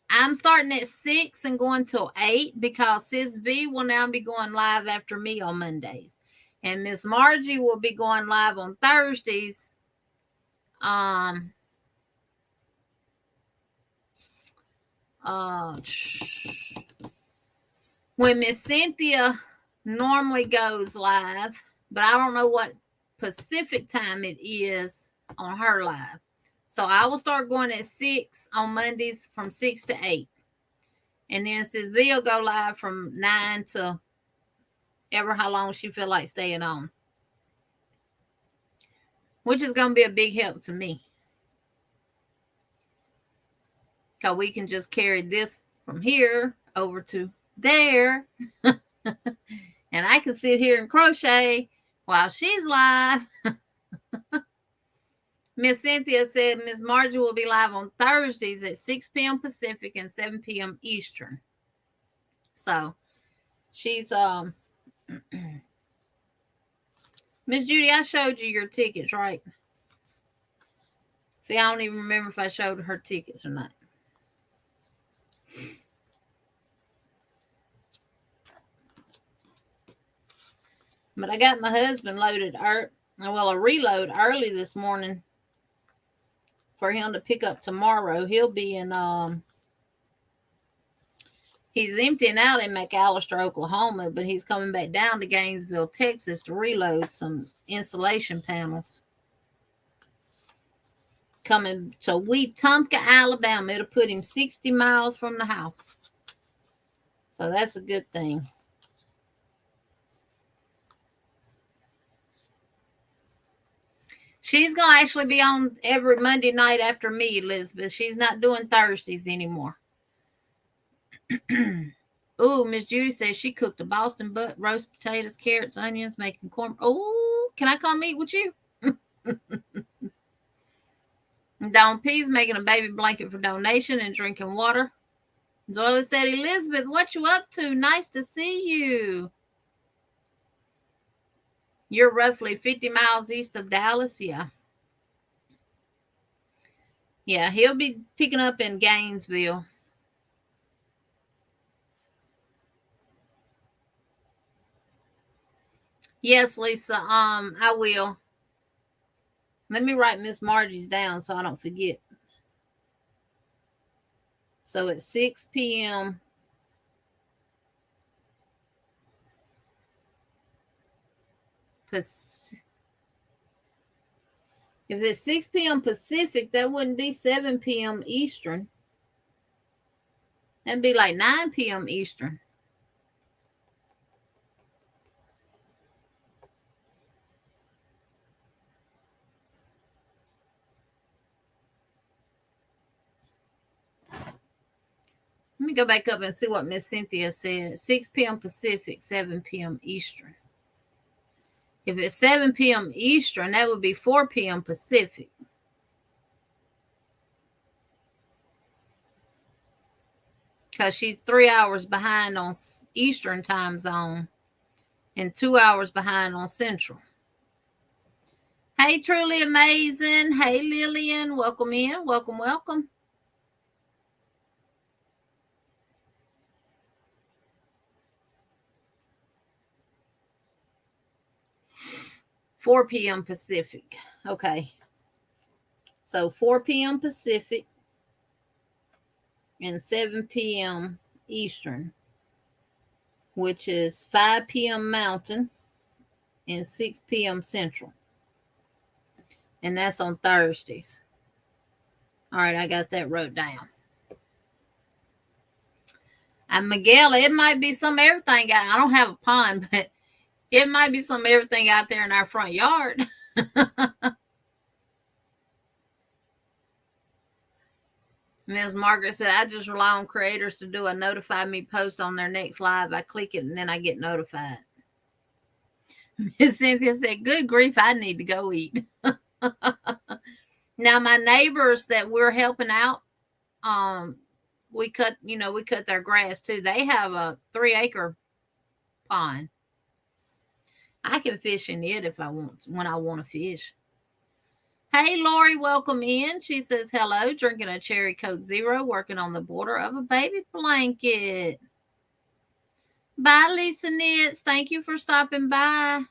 I'm starting at 6 and going till 8 because Sis V will now be going live after me on Mondays. And Miss Margie will be going live on Thursdays. When Miss Cynthia normally goes live, but I don't know what Pacific time it is on her live. So I will start going at 6 on Mondays from 6 to 8. And then Sis V will go live from 9 to ever how long she feel like staying on. Which is going to be a big help to me. Because we can just carry this from here over to there. And I can sit here and crochet while she's live. Miss Cynthia said Miss Margie will be live on Thursdays at 6 p.m. Pacific and 7 p.m. Eastern. So she's Miss Judy, I showed you your tickets, right? See, I don't even remember if I showed her tickets or not. But I got my husband loaded, a reload early this morning for him to pick up tomorrow. He'll be in, he's emptying out in McAllister, Oklahoma, but he's coming back down to Gainesville, Texas to reload some insulation panels. Coming to Wetumpka, Alabama. It'll put him 60 miles from the house. So that's a good thing. She's going to actually be on every Monday night after me, Elizabeth. She's not doing Thursdays anymore. Oh, Miss Judy says she cooked a Boston butt, roast potatoes, carrots, onions, making corn. Oh, can I come eat with you? Dawn P's making a baby blanket for donation and drinking water. Zoila said, Elizabeth, what you up to? Nice to see you. You're roughly 50 miles east of Dallas. Yeah. Yeah, he'll be picking up in Gainesville. Yes, Lisa, I will. Let me write Miss Margie's down so I don't forget. So at 6 p.m. If it's 6 p.m. Pacific, that wouldn't be 7 p.m. Eastern. That'd be like 9 p.m. Eastern. Let me go back up and see what Miss Cynthia said. 6 p.m. Pacific, 7 p.m. Eastern. If it's 7 p.m. Eastern, that would be 4 p.m. Pacific. Because she's 3 hours behind on Eastern time zone and 2 hours behind on Central. Hey, Truly Amazing. Hey, Lillian. Welcome in. Welcome, welcome. $4 p.m. Pacific. Okay. So 4 p.m. Pacific and 7 p.m. Eastern, which is 5 p.m. Mountain and 6 p.m. Central. And that's on Thursdays. All right, I got that wrote down. And Miguel, it might be some everything. I don't have a pond, but it might be some everything out there in our front yard. Ms. Margaret said, I just rely on creators to do a notify me post on their next live. I click it and then I get notified. Ms. Cynthia said, good grief, I need to go eat. Now my neighbors that we're helping out, we cut their grass too. They have a 3-acre pond. I can fish in it if I want, when I want to fish. Hey, Lori, welcome in. She says hello, drinking a cherry Coke Zero, working on the border of a baby blanket. Bye, Lisa Nitz. Thank you for stopping by.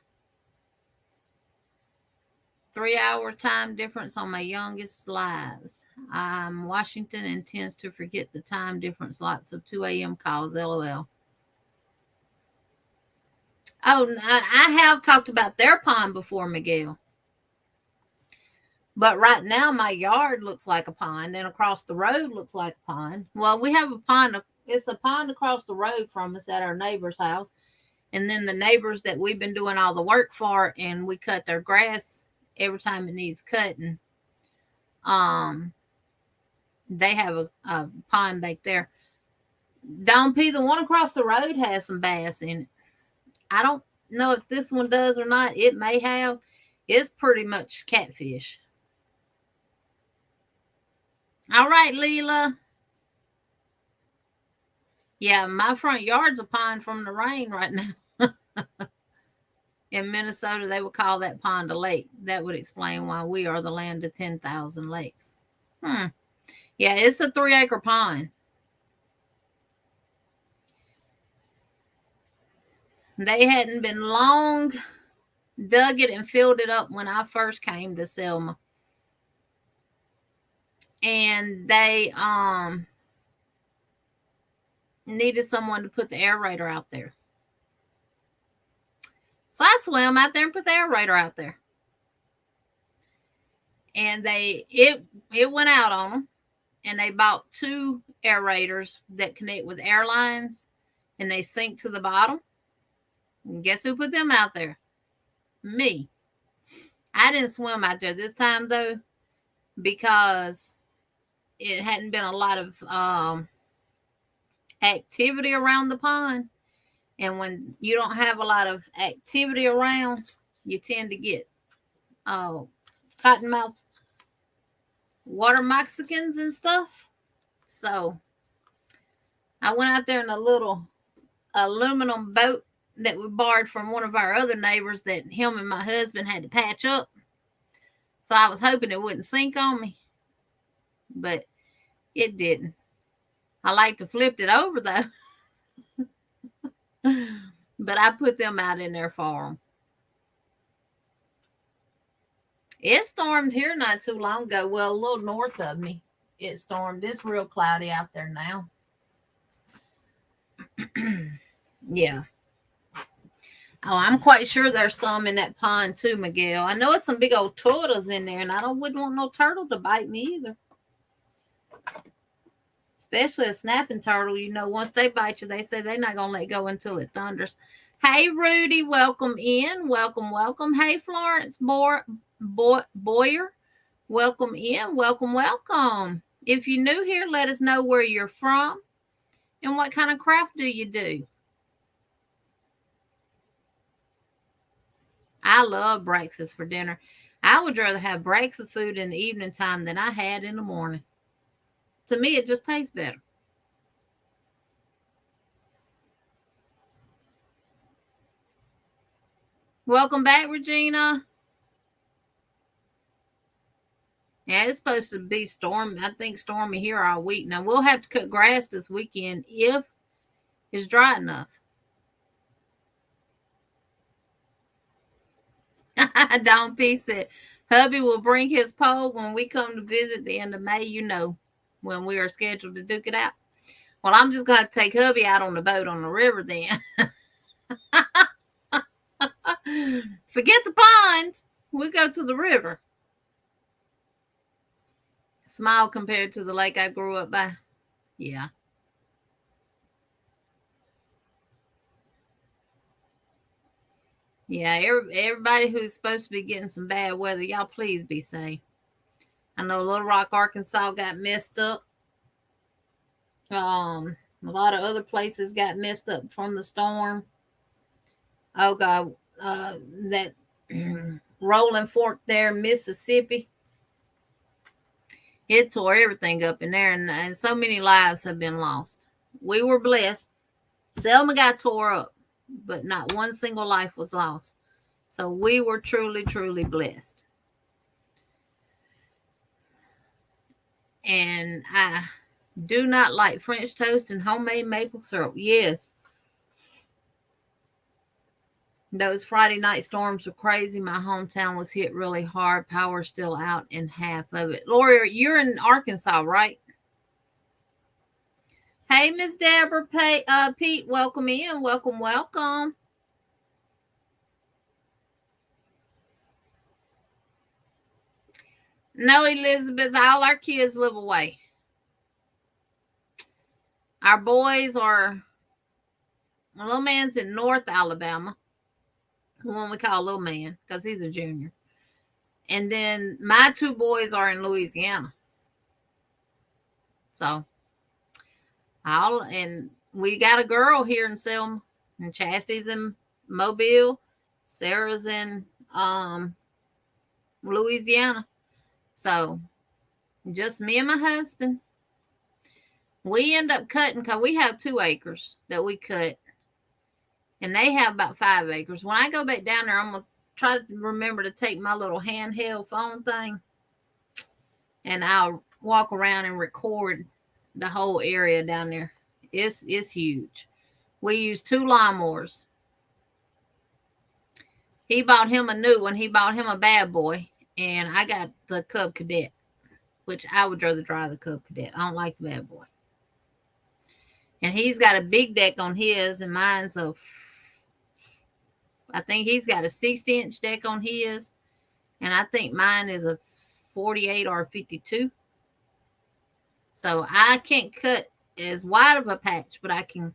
3-hour time difference on my youngest lives. Washington and tends to forget the time difference. Lots of 2 a.m. calls, LOL. Oh, I have talked about their pond before, Miguel. But right now, my yard looks like a pond, and across the road looks like a pond. Well, we have a pond. It's a pond across the road from us at our neighbor's house. And then the neighbors that we've been doing all the work for, and we cut their grass every time it needs cutting. They have a pond back there. Don P, the one across the road has some bass in it. I don't know if this one does or not. It may have. It's pretty much catfish. All right, Leela. Yeah, my front yard's a pond from the rain right now. In Minnesota, they would call that pond a lake. That would explain why we are the land of 10,000 lakes. Yeah, it's a 3-acre pond. They hadn't been long, dug it and filled it up when I first came to Selma. And they needed someone to put the aerator out there. So I swam out there and put the aerator out there. And it went out on them. And they bought 2 aerators that connect with airlines, and they sink to the bottom. And guess who put them out there? Me. I didn't swim out there this time, though, because it hadn't been a lot of activity around the pond. And when you don't have a lot of activity around, you tend to get cottonmouth water Mexicans and stuff. So I went out there in a little aluminum boat that we borrowed from one of our other neighbors that him and my husband had to patch up. So I was hoping it wouldn't sink on me, but it didn't. I like to flip it over though. But I put them out in there for them. It stormed here not too long ago. Well, a little north of me. It stormed. It's real cloudy out there now. Yeah. Oh, I'm quite sure there's some in that pond too, Miguel. I know it's some big old turtles in there, and I wouldn't want no turtle to bite me either. Especially a snapping turtle. You know, once they bite you, they say they're not going to let go until it thunders. Hey, Rudy, welcome in. Welcome, welcome. Hey, Florence Boyer, welcome in. Welcome, welcome. If you're new here, let us know where you're from and what kind of craft do you do. I love breakfast for dinner. I would rather have breakfast food in the evening time than I had in the morning. To me, it just tastes better. Welcome back, Regina. Yeah, it's supposed to be stormy. I think stormy here all week. Now, we'll have to cut grass this weekend if it's dry enough. Don P said, hubby will bring his pole when we come to visit the end of May, you know, when we are scheduled to duke it out. Well, I'm just going to take hubby out on the boat on the river then. Forget the pond. We go to the river. Small compared to the lake I grew up by. Yeah. Yeah, everybody who's supposed to be getting some bad weather, y'all please be safe. I know Little Rock, Arkansas got messed up. A lot of other places got messed up from the storm. Oh God, that Rolling Fork there in Mississippi. It tore everything up in there, and so many lives have been lost. We were blessed. Selma got tore up, but not one single life was lost. So we were truly, truly blessed. And I do not like French toast and homemade maple syrup. Yes. Those Friday night storms were crazy. My hometown was hit really hard. Power still out in half of it. Lori, you're in Arkansas, right? Hey, Miss Deborah, Pete, welcome in. Welcome, welcome. No, Elizabeth, all our kids live away. Our boys are, a little man's in North Alabama, the one we call little man, because he's a junior. And then my two boys are in Louisiana. So, and we got a girl here in Selma, and Chastity's in Mobile, Sarah's in Louisiana. So, just me and my husband. We end up cutting, because we have 2 acres that we cut, and they have about 5 acres. When I go back down there, I'm going to try to remember to take my little handheld phone thing, and I'll walk around and record the whole area down there. It's huge. We use 2 lawnmowers. He bought him a new one. He bought him a bad boy, and I got the Cub Cadet, which I would rather drive the Cub Cadet. I don't like the bad boy. And he's got a big deck on his, and mine's I think he's got a 60-inch deck on his, and I think mine is a 48 or 52. So I can't cut as wide of a patch, but I can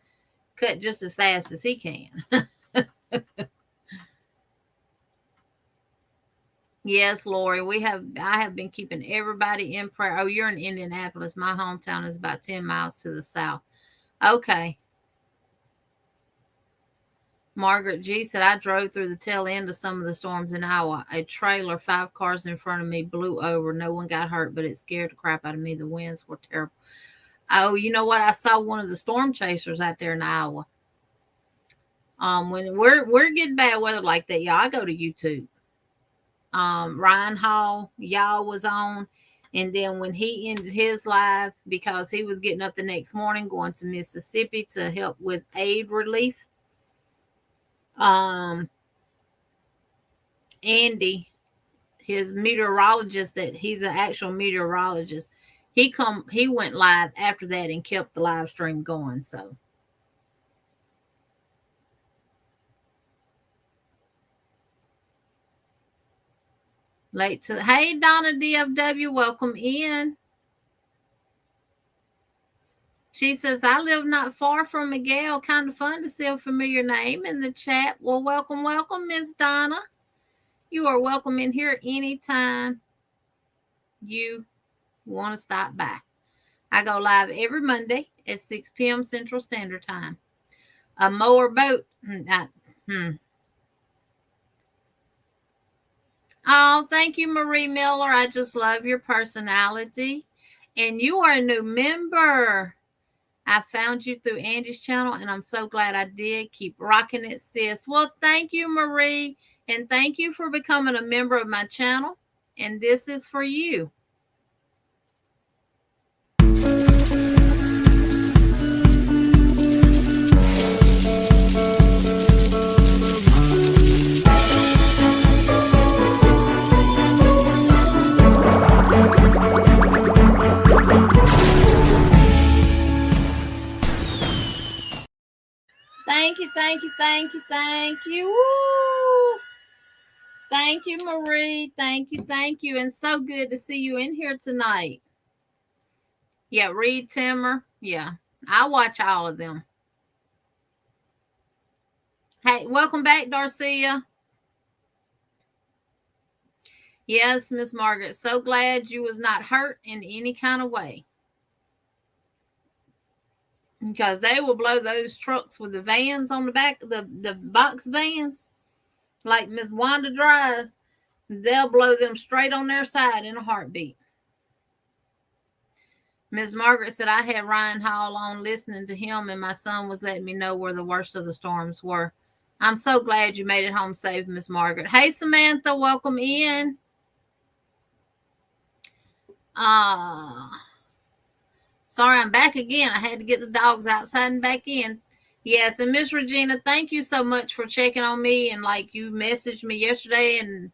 cut just as fast as he can. Yes, Lori, I have been keeping everybody in prayer. Oh, you're in Indianapolis. My hometown is about 10 miles to the south. Okay. Margaret G said, I drove through the tail end of some of the storms in Iowa. A trailer, 5 cars in front of me, blew over. No one got hurt, but it scared the crap out of me. The winds were terrible. Oh, you know what? I saw one of the storm chasers out there in Iowa. When we're getting bad weather like that, y'all, I go to YouTube. Ryan Hall, y'all was on. And then when he ended his live, because he was getting up the next morning, going to Mississippi to help with aid relief. Andy, his meteorologist, that he's an actual meteorologist, he went live after that and kept the live stream going. So hey Donna DFW, welcome in. She says, I live not far from Miguel. Kind of fun to see a familiar name in the chat. Well, welcome, Miss Donna. You are welcome in here anytime you want to stop by. I go live every Monday at 6 p.m. Central Standard Time. A mower boat. Oh, thank you, Marie Miller. I just love your personality. And you are a new member. I found you through Andy's channel, and I'm so glad I did. Keep rocking it, sis. Well, thank you, Marie. And thank you for becoming a member of my channel. And this is for you. Thank you, thank you, thank you, thank you. Woo! Thank you, Marie. Thank you, thank you. And so good to see you in here tonight. Yeah, Reed Timmer. Yeah, I watch all of them. Hey, welcome back, Darcia. Yes, Miss Margaret. So glad you was not hurt in any kind of way. Because they will blow those trucks with the vans on the back, the box vans, like Miss Wanda drives. They'll blow them straight on their side in a heartbeat. Miss Margaret said, I had Ryan Hall on listening to him, and my son was letting me know where the worst of the storms were. I'm so glad you made it home safe, Miss Margaret. Hey, Samantha, welcome in. Sorry, I'm back again. I had to get the dogs outside and back in. Yes, and Miss Regina, thank you so much for checking on me. And like you messaged me yesterday and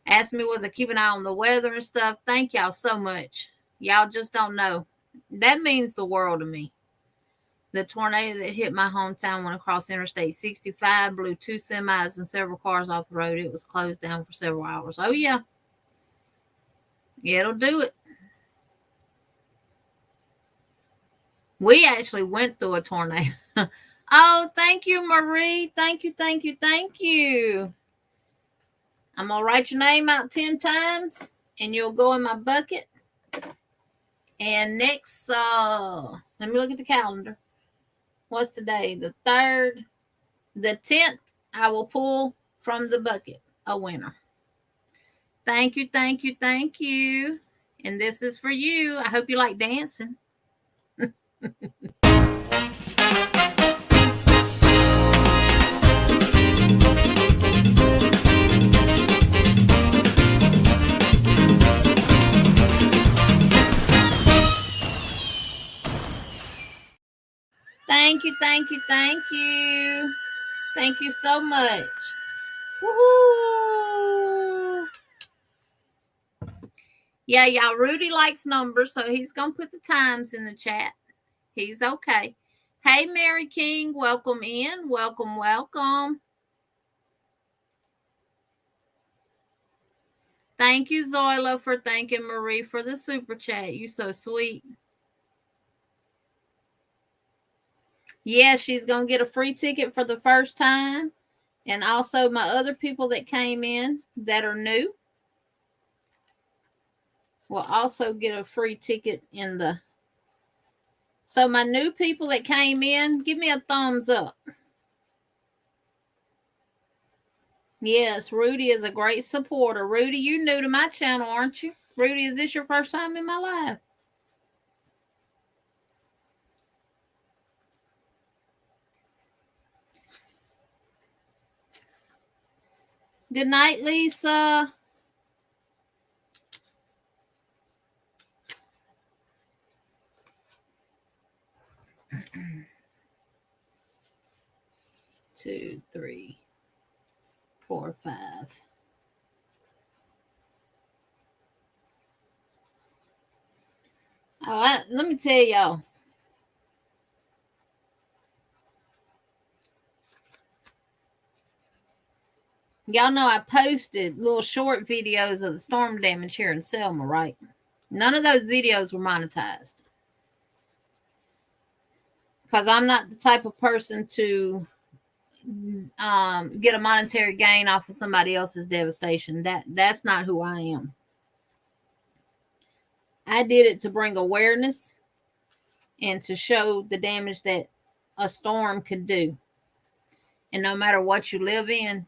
asked me, was I keeping an eye on the weather and stuff? Thank y'all so much. Y'all just don't know. That means the world to me. The tornado that hit my hometown went across Interstate 65, blew 2 semis and several cars off the road. It was closed down for several hours. Oh, yeah. It'll do it. We actually went through a tornado. Oh, thank you, Marie. Thank you, thank you, thank you. I'm going to write your name out 10 times, and you'll go in my bucket. And next, let me look at the calendar. What's today? The 3rd. The 10th, I will pull from the bucket a winner. Thank you, thank you, thank you. And this is for you. I hope you like dancing. Thank you, thank you, thank you. Thank you so much. Woohoo! Yeah, y'all, Rudy likes numbers, so he's going to put the times in the chat. He's okay. Hey, Mary King, welcome in. Welcome, welcome. Thank you, Zoila, for thanking Marie for the super chat. You so sweet. Yeah, she's going to get a free ticket for the first time. And also my other people that came in that are new will also get a free ticket in the... So my new people that came in, give me a thumbs up. Yes, Rudy is a great supporter. Rudy, you're new to my channel, aren't you? Rudy, is this your first time in my live? Good night, Lisa. Two, three, 4, 5. Oh, let me tell y'all. Y'all know I posted little short videos of the storm damage here in Selma, right? None of those videos were monetized. Because I'm not the type of person to get a monetary gain off of somebody else's devastation. That's not who I am. I did it to bring awareness and to show the damage that a storm could do. And no matter what you live in,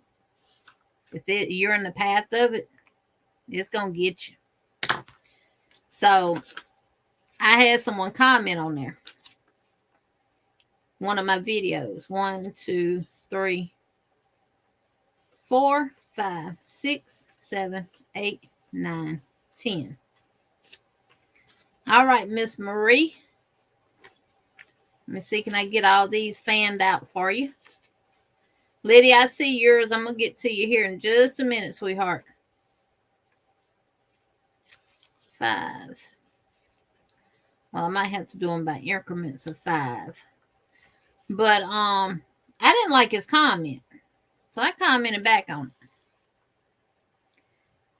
if you're in the path of it, it's going to get you. So I had someone comment on there. One of my videos. 1, 2, 3, 4, 5, 6, 7, 8, 9, 10. All right, Miss Marie. Let me see, can I get all these fanned out for you? Lydia, I see yours. I'm going to get to you here in just a minute, sweetheart. 5. Well, I might have to do them by increments of 5. But I didn't like his comment. So I commented back on it.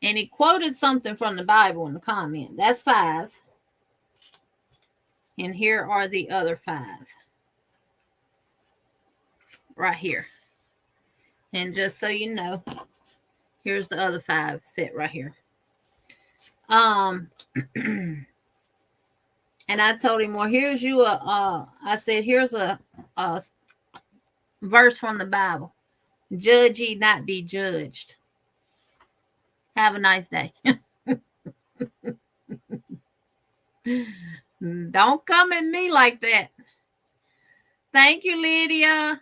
And he quoted something from the Bible in the comment. That's 5. And here are the other 5. Right here. And just so you know, here's the other 5 set right here. And I told him, well, here's you I said, here's a verse from the Bible. Judge ye not be judged. Have a nice day. Don't come at me like that. Thank you, Lydia.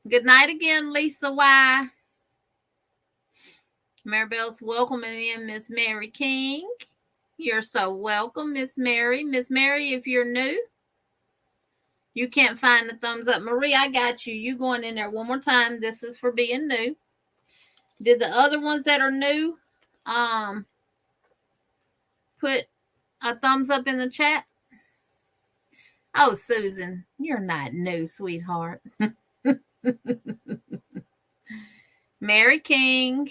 Good night again, Lisa Y. Maribel's welcoming in Miss Mary King. You're so welcome, Miss Mary. Miss Mary, if you're new, you can't find the thumbs up. Marie, I got you. You going in there one more time. This is for being new. Did the other ones that are new put a thumbs up in the chat? Oh, Susan, you're not new, sweetheart. Mary King.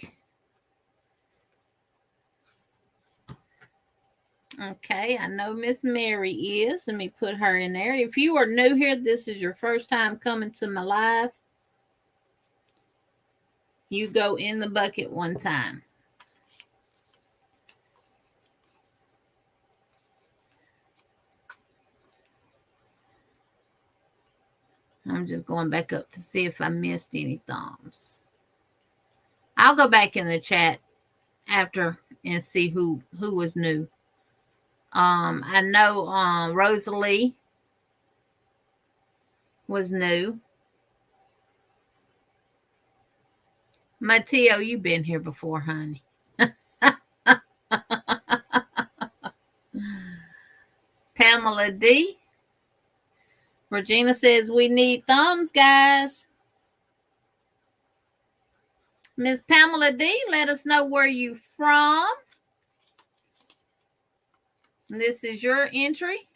Okay, I know Miss Mary is. Let me put her in there. If you are new here, this is your first time coming to my live, you go in the bucket one time. I'm just going back up to see if I missed any thumbs. I'll go back in the chat after and see who was new. I know Rosalie was new. Mateo, you've been here before, honey. Pamela D. Regina says we need thumbs, guys. Miss Pamela D, let us know where you from. This is your entry.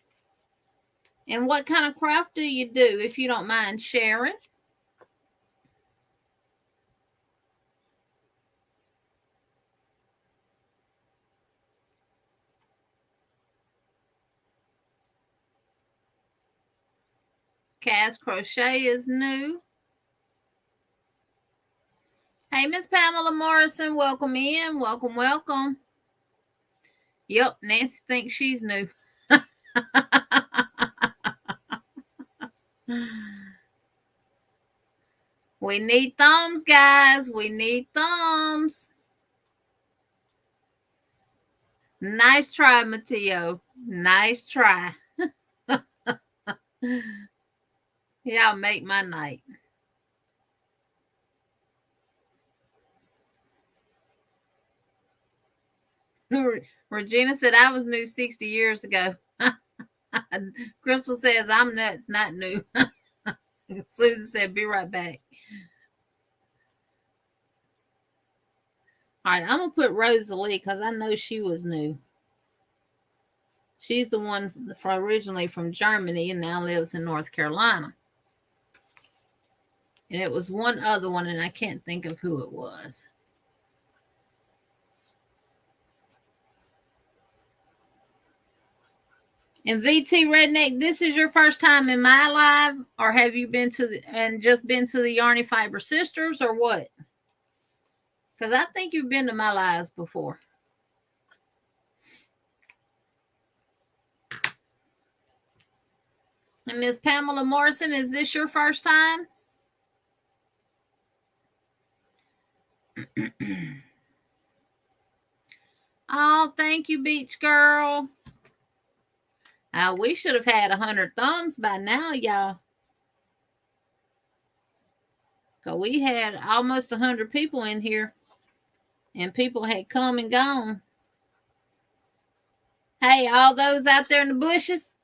And what kind of craft do you do, if you don't mind sharing? Cass Crochet is new. Hey, Miss Pamela Morrison, welcome in. Welcome, welcome. Yep, Nancy thinks she's new. We need thumbs, guys. We need thumbs. Nice try, Mateo. Nice try. Y'all make my night. Regina said I was new 60 years ago. Crystal says I'm nuts, not new. Susan said be right back. All right, I'm going to put Rosalie because I know she was new. She's the one originally from Germany and now lives in North Carolina. And it was one other one, and I can't think of who it was. And VT Redneck, this is your first time in my live, or have you been to the Yarny Fiber Sisters, or what? Because I think you've been to my lives before. And Miss Pamela Morrison, is this your first time? Oh, thank you, Beach Girl. We should have had 100 thumbs by now, y'all. Because we had almost 100 people in here. And people had come and gone. Hey, all those out there in the bushes,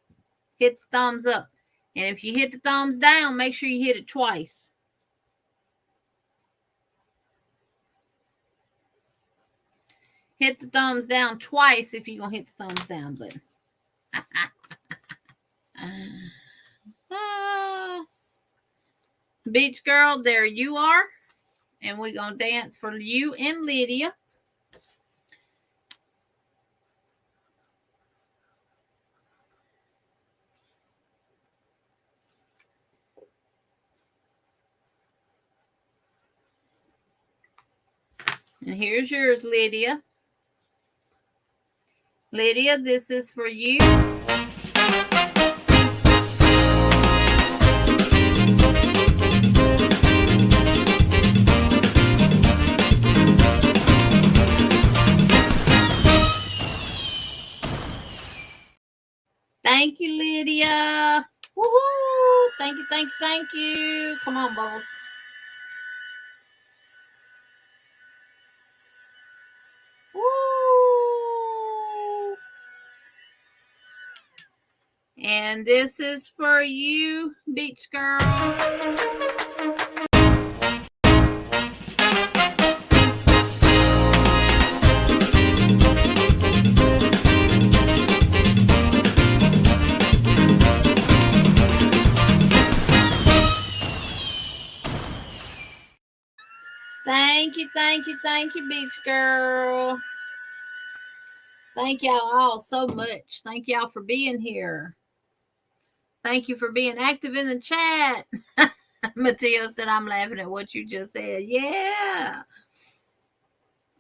hit the thumbs up. And if you hit the thumbs down, make sure you hit it twice. Hit the thumbs down twice if you're going to hit the thumbs down button. Beach Girl, there you are. And we're going to dance for you and Lydia. And here's yours, Lydia. Lydia, this is for you. thank you, thank you, thank you. Come on, Bubbles. Woo! And this is for you, Beach Girl. Thank you, thank you, thank you, Beach Girl. Thank y'all all so much. Thank y'all for being here. Thank you for being active in the chat. Mateo said, I'm laughing at what you just said. Yeah.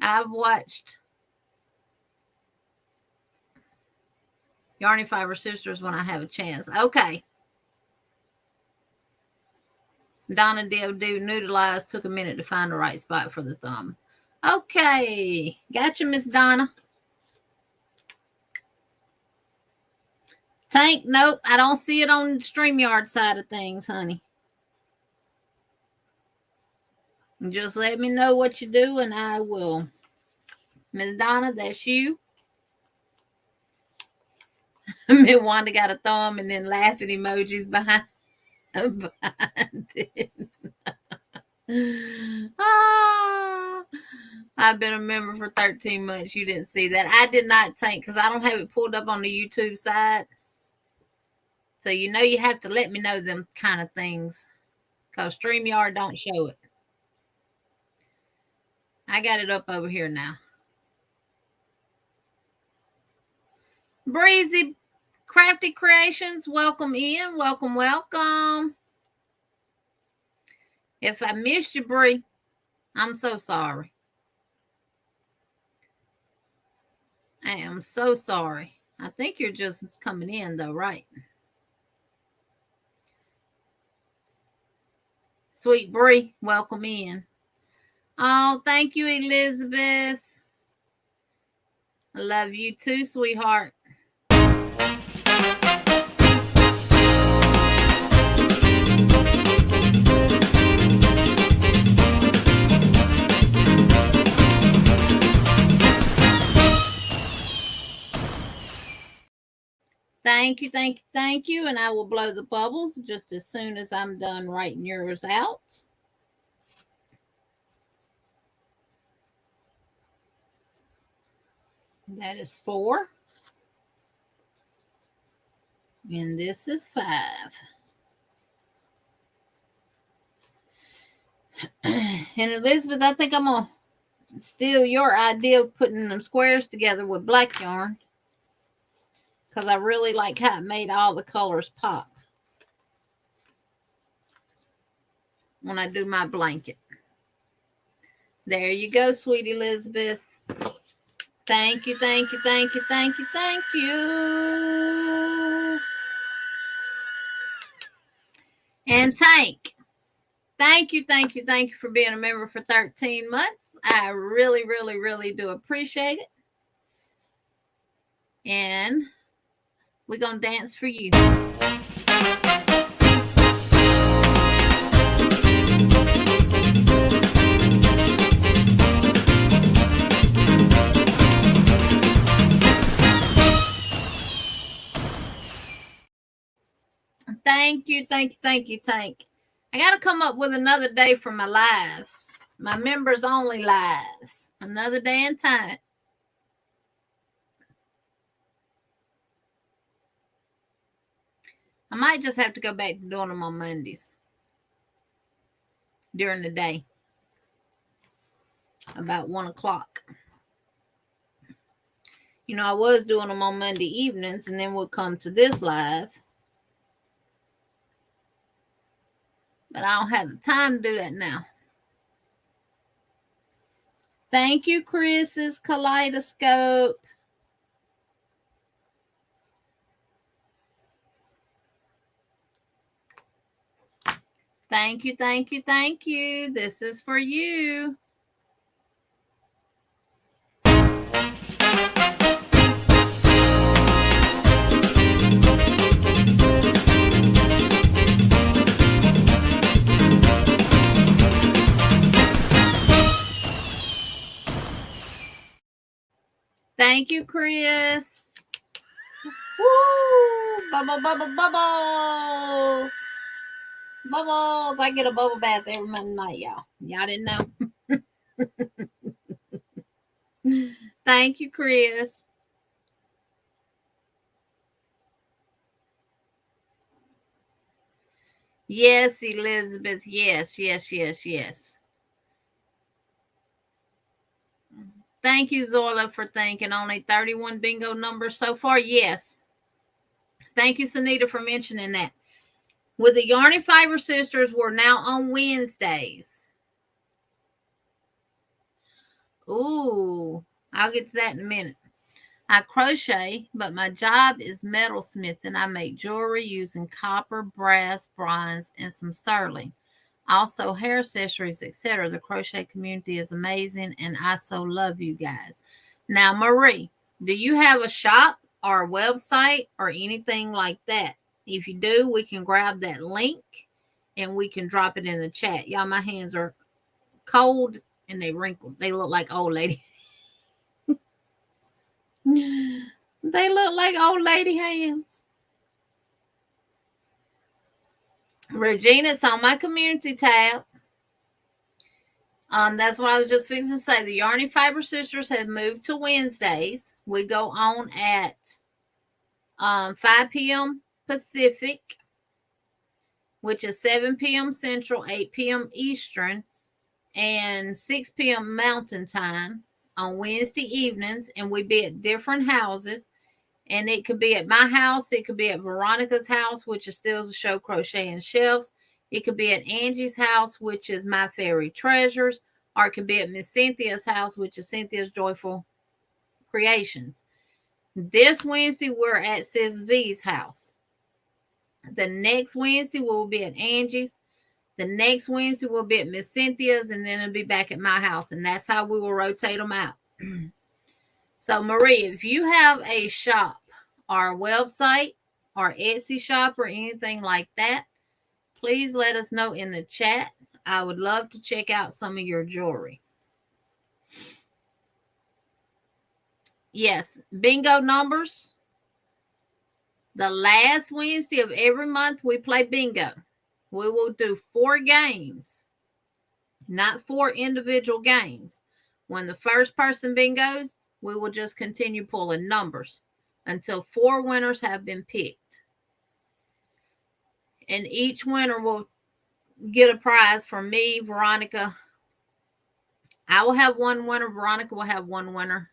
I've watched Yarny Fiber Sisters when I have a chance. Okay. Donna did do noodleize. Took a minute to find the right spot for the thumb. Okay. Gotcha, Miss Donna. Tank, nope. I don't see it on the StreamYard side of things, honey. Just let me know what you do and I will. Miss Donna, that's you. Miss Wanda got a thumb and then laughing emojis behind it. I've been a member for 13 months. You didn't see that. I did not Tank because I don't have it pulled up on the YouTube side. So you know you have to let me know them kind of things because StreamYard don't show it. I got it up over here now. Breezy Crafty Creations, welcome in. Welcome, welcome. If I missed you, Bree, I'm so sorry. I am so sorry. I think you're just coming in though, right? Sweet Bree, welcome in. Oh, thank you, Elizabeth. I love you too, sweetheart. Thank you, thank you, thank you. And I will blow the bubbles just as soon as I'm done writing yours out. That is 4. And this is 5. And Elizabeth, I think I'm going to steal your idea of putting them squares together with black yarn. Because I really like how it made all the colors pop when I do my blanket. There you go, sweet Elizabeth. Thank you, thank you, thank you, thank you, thank you. And Tank, thank you, thank you, thank you for being a member for 13 months. I really, really, really do appreciate it. And we're going to dance for you. Thank you, thank you, thank you, Tank. I got to come up with another day for my lives. My members only lives. Another day and time. I might just have to go back to doing them on Mondays. During the day. About 1 o'clock. You know, I was doing them on Monday evenings and then we'll come to this live. But I don't have the time to do that now. Thank you, Chris's Kaleidoscope. Thank you, thank you, thank you. This is for you. Thank you, Chris. Woo! Bubble, bubble, bubbles. Bubbles. I get a bubble bath every Monday night, y'all. Y'all didn't know. Thank you, Chris. Yes, Elizabeth. Yes, yes, yes, yes. Thank you, Zoila, for thinking. Only 31 bingo numbers so far. Yes. Thank you, Sunita, for mentioning that. With the Yarny Fiber Sisters, we're now on Wednesdays. Ooh, I'll get to that in a minute. I crochet, but my job is metalsmith, and I make jewelry using copper, brass, bronze, and some sterling. Also, hair accessories, etc. The crochet community is amazing, and I so love you guys. Now, Marie, do you have a shop or a website or anything like that? If you do, we can grab that link and we can drop it in the chat. Y'all, my hands are cold and they wrinkled. They look like old lady. They look like old lady hands. Regina's on my community tab. That's what I was just fixing to say. The Yarny Fiber Sisters have moved to Wednesdays. We go on at 5 p.m. Pacific, which is 7 p.m. Central, 8 p.m. Eastern, and 6 p.m. Mountain Time on Wednesday evenings. And we be at different houses. And it could be at my house. It could be at Veronica's house, which is still the show Crochet and Shelves. It could be at Angie's house, which is My Fairy Treasures. Or it could be at Miss Cynthia's house, which is Cynthia's Joyful Creations. This Wednesday, we're at Sis V's house. The next Wednesday, we'll be at Angie's. The next Wednesday, we'll be at Miss Cynthia's, and then it'll be back at my house. And that's how we will rotate them out. So, Marie, if you have a shop or a website or Etsy shop or anything like that, please let us know in the chat. I would love to check out some of your jewelry. Yes, bingo numbers. The last Wednesday of every month, we play bingo. We will do 4 games, not 4 individual games. When the first person bingos, we will just continue pulling numbers until 4 winners have been picked. And each winner will get a prize from me, Veronica. I will have 1 winner. Veronica will have 1 winner.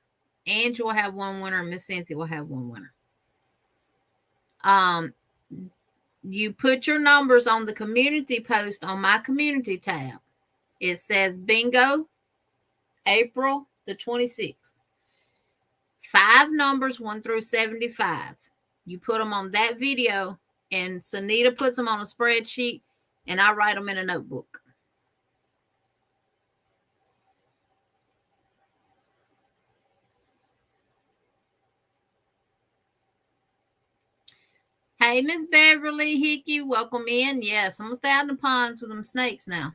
Angie will have 1 winner. And Miss Cynthia will have 1 winner. You put your numbers on the community post on my community tab. It says bingo, April the 26th. 5 numbers, 1 through 75. You put them on that video, and Sunita puts them on a spreadsheet, and I write them in a notebook. Hey, Miss Beverly Hickey, welcome in. Yes, I'm going to stay out in the ponds with them snakes now.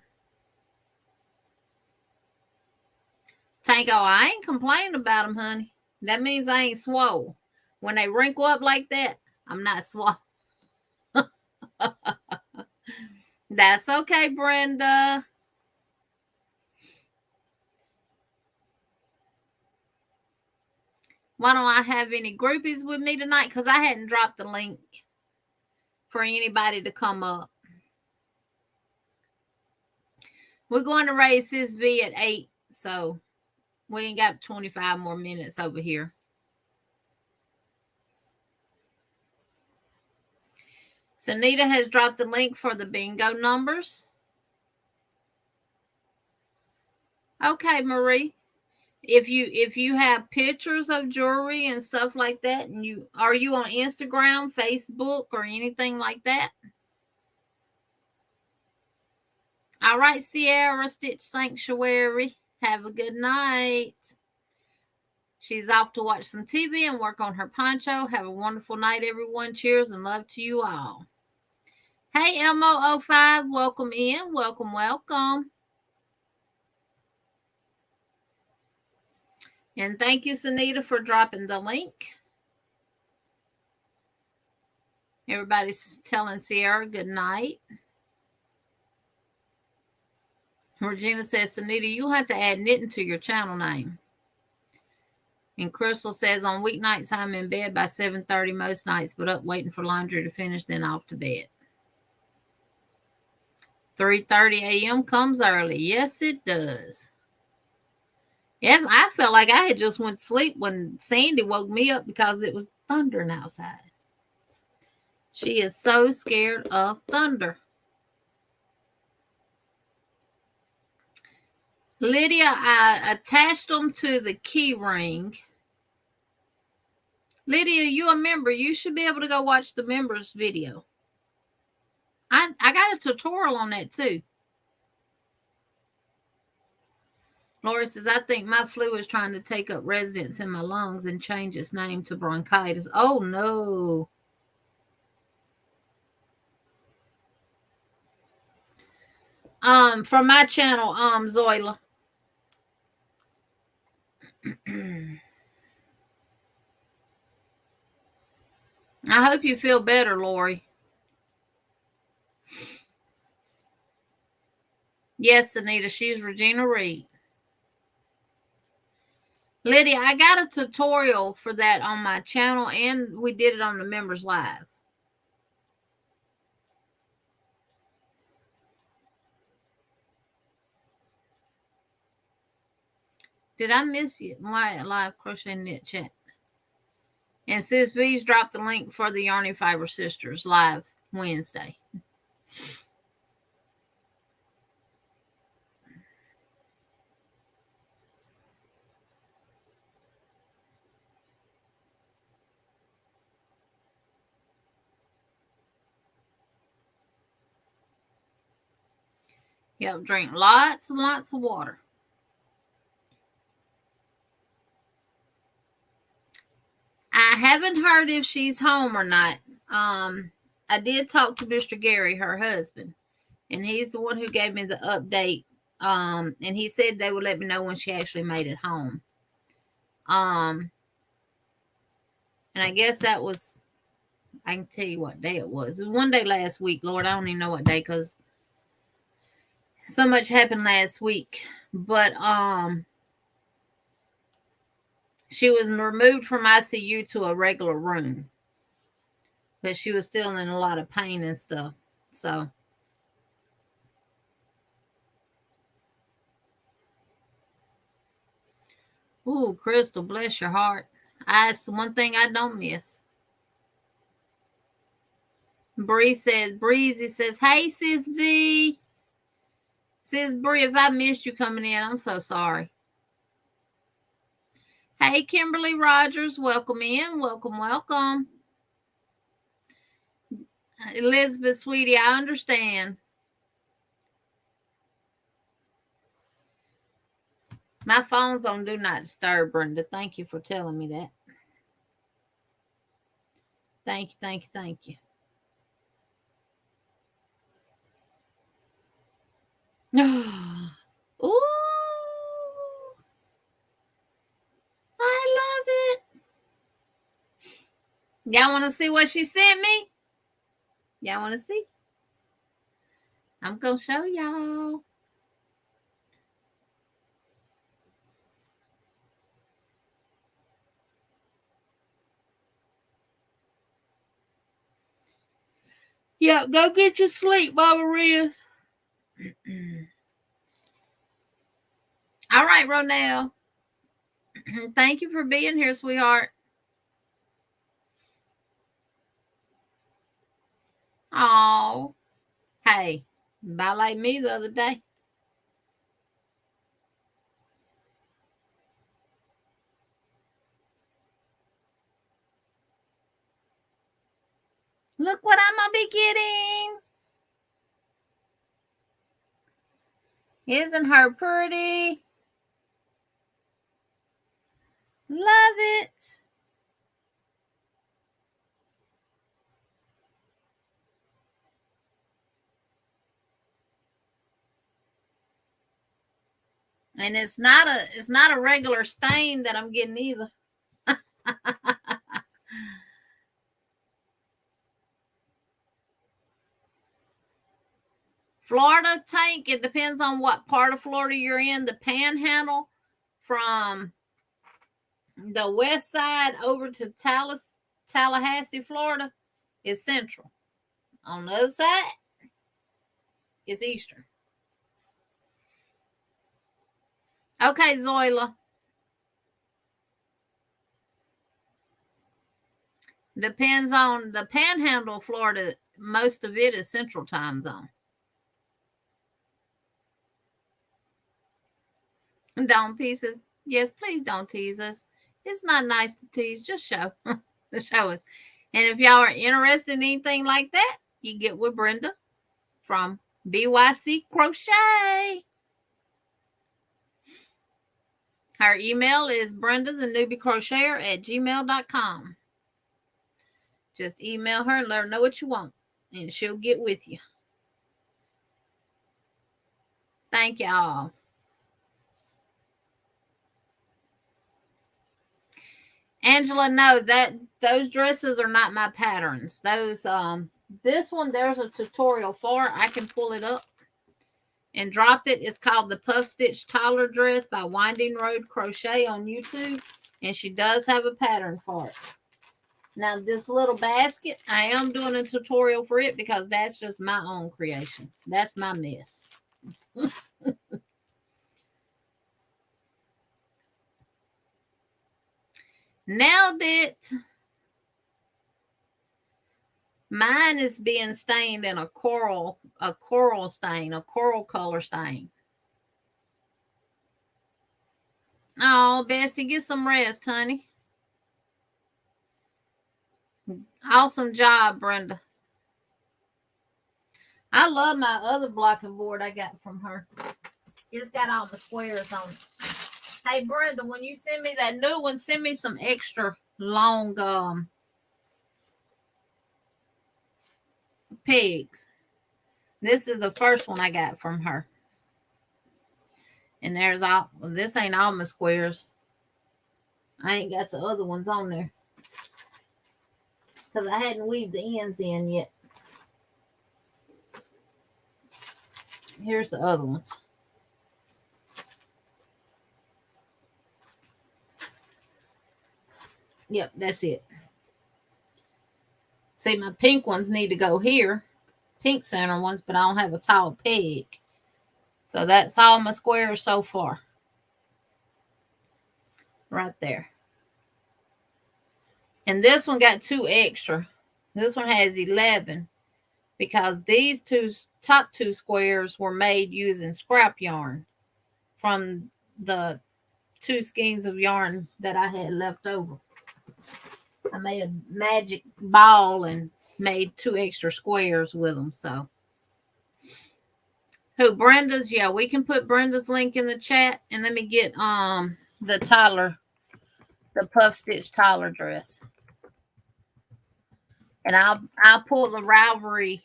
Tanko, I ain't complaining about them, honey. That means I ain't swole. When they wrinkle up like that, I'm not swole. That's okay, Brenda. Why don't I have any groupies with me tonight? Because I hadn't dropped the link for anybody to come up. We're going to raise Sis V at 8, so we ain't got 25 more minutes over here. Sunita has dropped the link for the bingo numbers. Okay, Marie. If you have pictures of jewelry and stuff like that, and are you on Instagram, Facebook, or anything like that? All right, Sierra Stitch Sanctuary. Have a good night. She's off to watch some TV and work on her poncho. Have a wonderful night, everyone. Cheers and love to you all. Hey, MO05, welcome in. Welcome, welcome. And thank you, Sunita, for dropping the link. Everybody's telling Sierra good night. Regina says, Sunita, you'll have to add knitting to your channel name. And Crystal says, on weeknights, I'm in bed by 7:30 most nights, but up waiting for laundry to finish, then off to bed. 3:30 a.m. comes early. Yes, it does. Yeah, I felt like I had just went to sleep when Sandy woke me up because it was thundering outside. She is so scared of thunder. Lydia, I attached them to the key ring. Lydia, you a member. You should be able to go watch the members video. I got a tutorial on that too. Laura says, I think my flu is trying to take up residence in my lungs and change its name to bronchitis. Oh, no. From my channel, Zoila. I hope you feel better, Lori. Yes, Anita, she's Regina Reed. Lydia, I got a tutorial for that on my channel, and we did it on the Members Live. Did I miss you? Why live crochet knit chat? And Sis V's dropped the link for the Yarny Fiber Sisters live Wednesday. Yep, drink lots and lots of water. I haven't heard if she's home or not. I did talk to Mr. Gary, her husband, and he's the one who gave me the update. And he said they would let me know when she actually made it home. And I guess that was, I can tell you what day it was. It was one day last week, Lord. I don't even know what day because so much happened last week. But she was removed from ICU to a regular room. But she was still in a lot of pain and stuff. So. Ooh, Crystal, bless your heart. That's one thing I don't miss. Breezy says, hey, Sis V. Sis Bree, if I missed you coming in, I'm so sorry. Hey, Kimberly Rogers, welcome in. Welcome. Elizabeth, sweetie, I understand. My phone's on Do Not Disturb, Brenda. Thank you for telling me that. Thank you. Ooh, I love it. Y'all want to see what she sent me? Y'all want to see? I'm going to show y'all. Yeah, go get your sleep, Baba Riz. All right, Ronell. Thank you for being here, sweetheart. Oh, hey, bye like me the other day. Look what I'm going to be getting. Isn't her pretty? Love it. And it's not a regular stain that I'm getting either. Florida tank, it depends on what part of Florida you're in. The Panhandle from the west side over to Tallahassee, Florida is central. On the other side is eastern. Okay, Zoila. Depends on the Panhandle, Florida. Most of it is central time zone. Don't pieces. Yes, please don't tease us. It's not nice to tease. Just show. Show us. And if y'all are interested in anything like that, you get with Brenda from BYC Crochet. Her email is BrendaTheNewbieCrocheter@gmail.com. Just email her and let her know what you want, and she'll get with you. Thank y'all. Angela, no, that those dresses are not my patterns. Those this one there's a tutorial for. I can pull it up and drop it. It's called the Puff Stitch Toddler Dress by Winding Road Crochet on YouTube, and she does have a pattern for it. Now this little basket, I am doing a tutorial for it because that's just my own creations. That's my mess. Nailed it. Mine is being stained in a coral stain, a coral color stain. Oh, Bestie, get some rest, honey. Awesome job, Brenda. I love my other blocking board I got from her. It's got all the squares on it. Hey, Brenda, when you send me that new one, send me some extra long pegs. This is the first one I got from her. And there's all, well, this ain't all my squares. I ain't got the other ones on there because I hadn't weaved the ends in yet. Here's the other ones. Yep, that's it. See, my pink ones need to go here. Pink center ones, but I don't have a tall peg. So that's all my squares so far. Right there. And this one got 2 extra. This one has 11 because these top two squares were made using scrap yarn from the 2 skeins of yarn that I had left over. I made a magic ball and made 2 extra squares with them. So, who, Brenda's? Yeah, we can put Brenda's link in the chat. And let me get the toddler, the puff stitch toddler dress. And I'll pull the Ravelry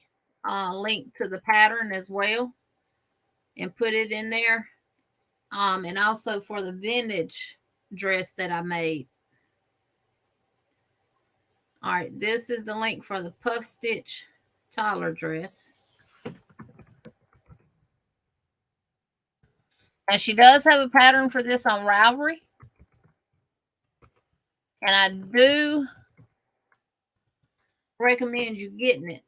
link to the pattern as well and put it in there. And also for the vintage dress that I made. All right, this is the link for the puff stitch toddler dress. And she does have a pattern for this on Ravelry. And I do recommend you getting it.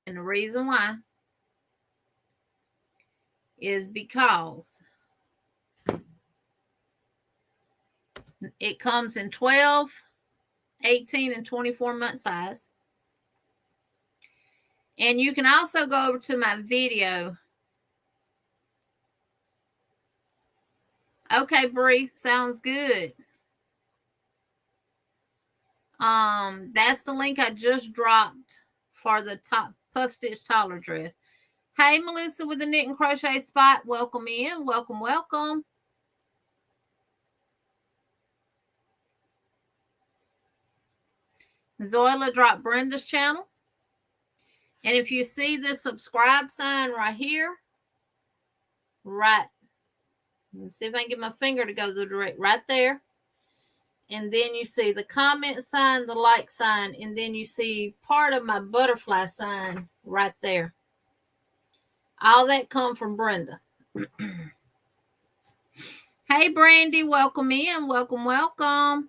And the reason why is because it comes in 12, 18, and 24 month size. And you can also go over to my video. Okay, Bree, sounds good. That's the link I just dropped for the top puff stitch toddler dress. Hey, Melissa with the knit and crochet spot. Welcome in. Welcome, welcome. Zoila dropped Brenda's channel. And if you see the subscribe sign right here, right Let's see if I can get my finger to go the direct right there. And then you see the comment sign, the like sign, and then you see part of my butterfly sign right there. All that come from Brenda. Hey, Brandy, welcome in. Welcome, welcome.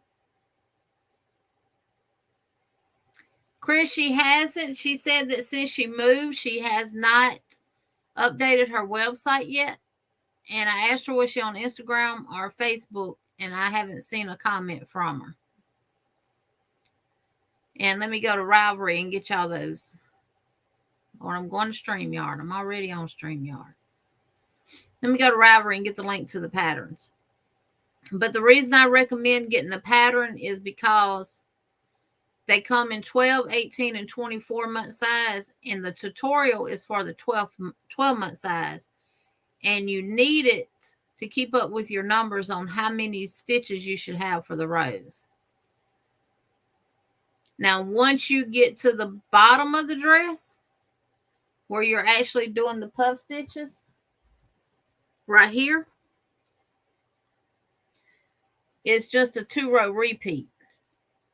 Chris, she hasn't. She said that since she moved, she has not updated her website yet. And I asked her, was she on Instagram or Facebook? And I haven't seen a comment from her. And let me go to Ravelry and get y'all those. Or I'm going to StreamYard. I'm already on StreamYard. Let me go to Ravelry and get the link to the patterns. But the reason I recommend getting the pattern is because they come in 12, 18, and 24-month size. And the tutorial is for the 12-month size. And you need it to keep up with your numbers on how many stitches you should have for the rows. Now, once you get to the bottom of the dress, where you're actually doing the puff stitches, right here, it's just a 2-row repeat.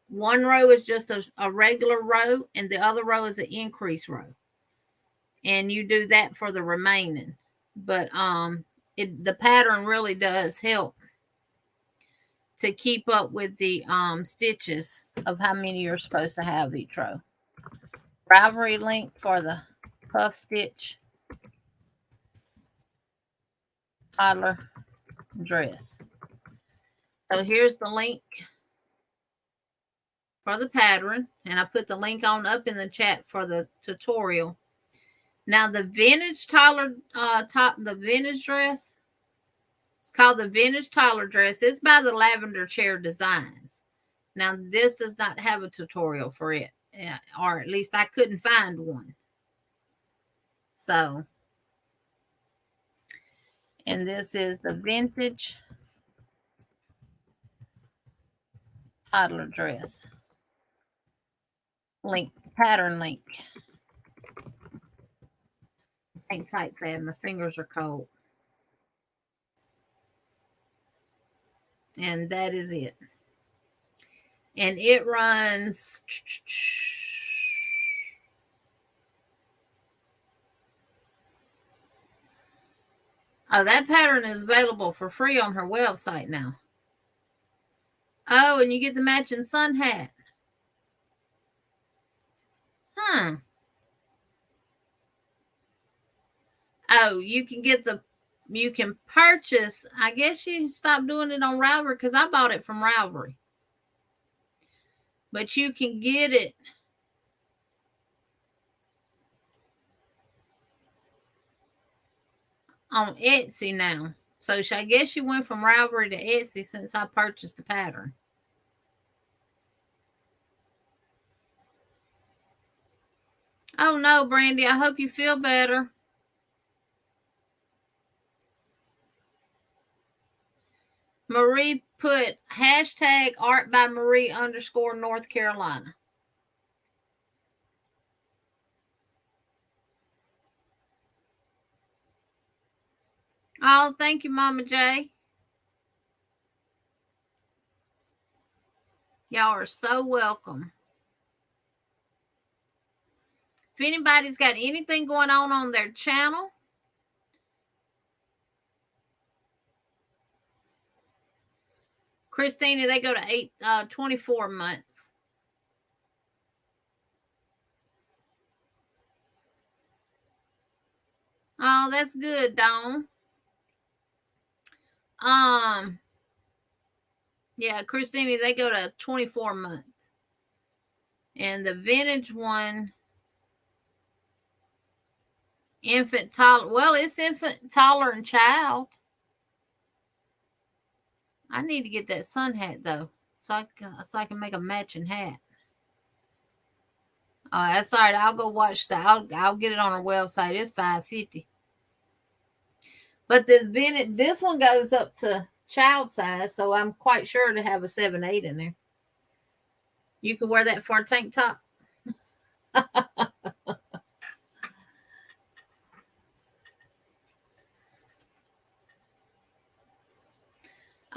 One row is just a regular row, and the other row is an increase row. And you do that for the remaining. But the pattern really does help to keep up with the stitches of how many you're supposed to have each row. Ravelry link for the puff stitch toddler dress. So here's the link for the pattern, and I put the link on up in the chat for the tutorial. Now the vintage toddler the vintage dress, it's called the vintage toddler dress. It's by the Lavender Chair Designs. Now this does not have a tutorial for it, or at least I couldn't find one. So, and this is the vintage toddler dress link, pattern link. I can't type fast, my fingers are cold. And that is it. And it runs that pattern is available for free on her website now. Oh, and you get the matching sun hat. Huh. Oh, you can purchase. I guess you stopped doing it on Ravelry because I bought it from Ravelry. But you can get it on Etsy now. So I guess you went from Ravelry to Etsy since I purchased the pattern. Oh no, Brandy, I hope you feel better. Marie put hashtag art by Marie _ North Carolina. Oh, thank you, Mama J. Y'all are so welcome. If anybody's got anything going on their channel, Christina, they go to 24 month. Oh, that's good, Dawn. Yeah, Christina, they go to 24 month. And the vintage one, infant, toddler. Well, it's infant, toddler, and child. I need to get that sun hat though, so I can make a matching hat. Oh, that's all right. I'll go watch that. I'll get it on our website. It's $5.50. But this one goes up to child size, so I'm quite sure to have a 7/8 in there. You can wear that for a tank top.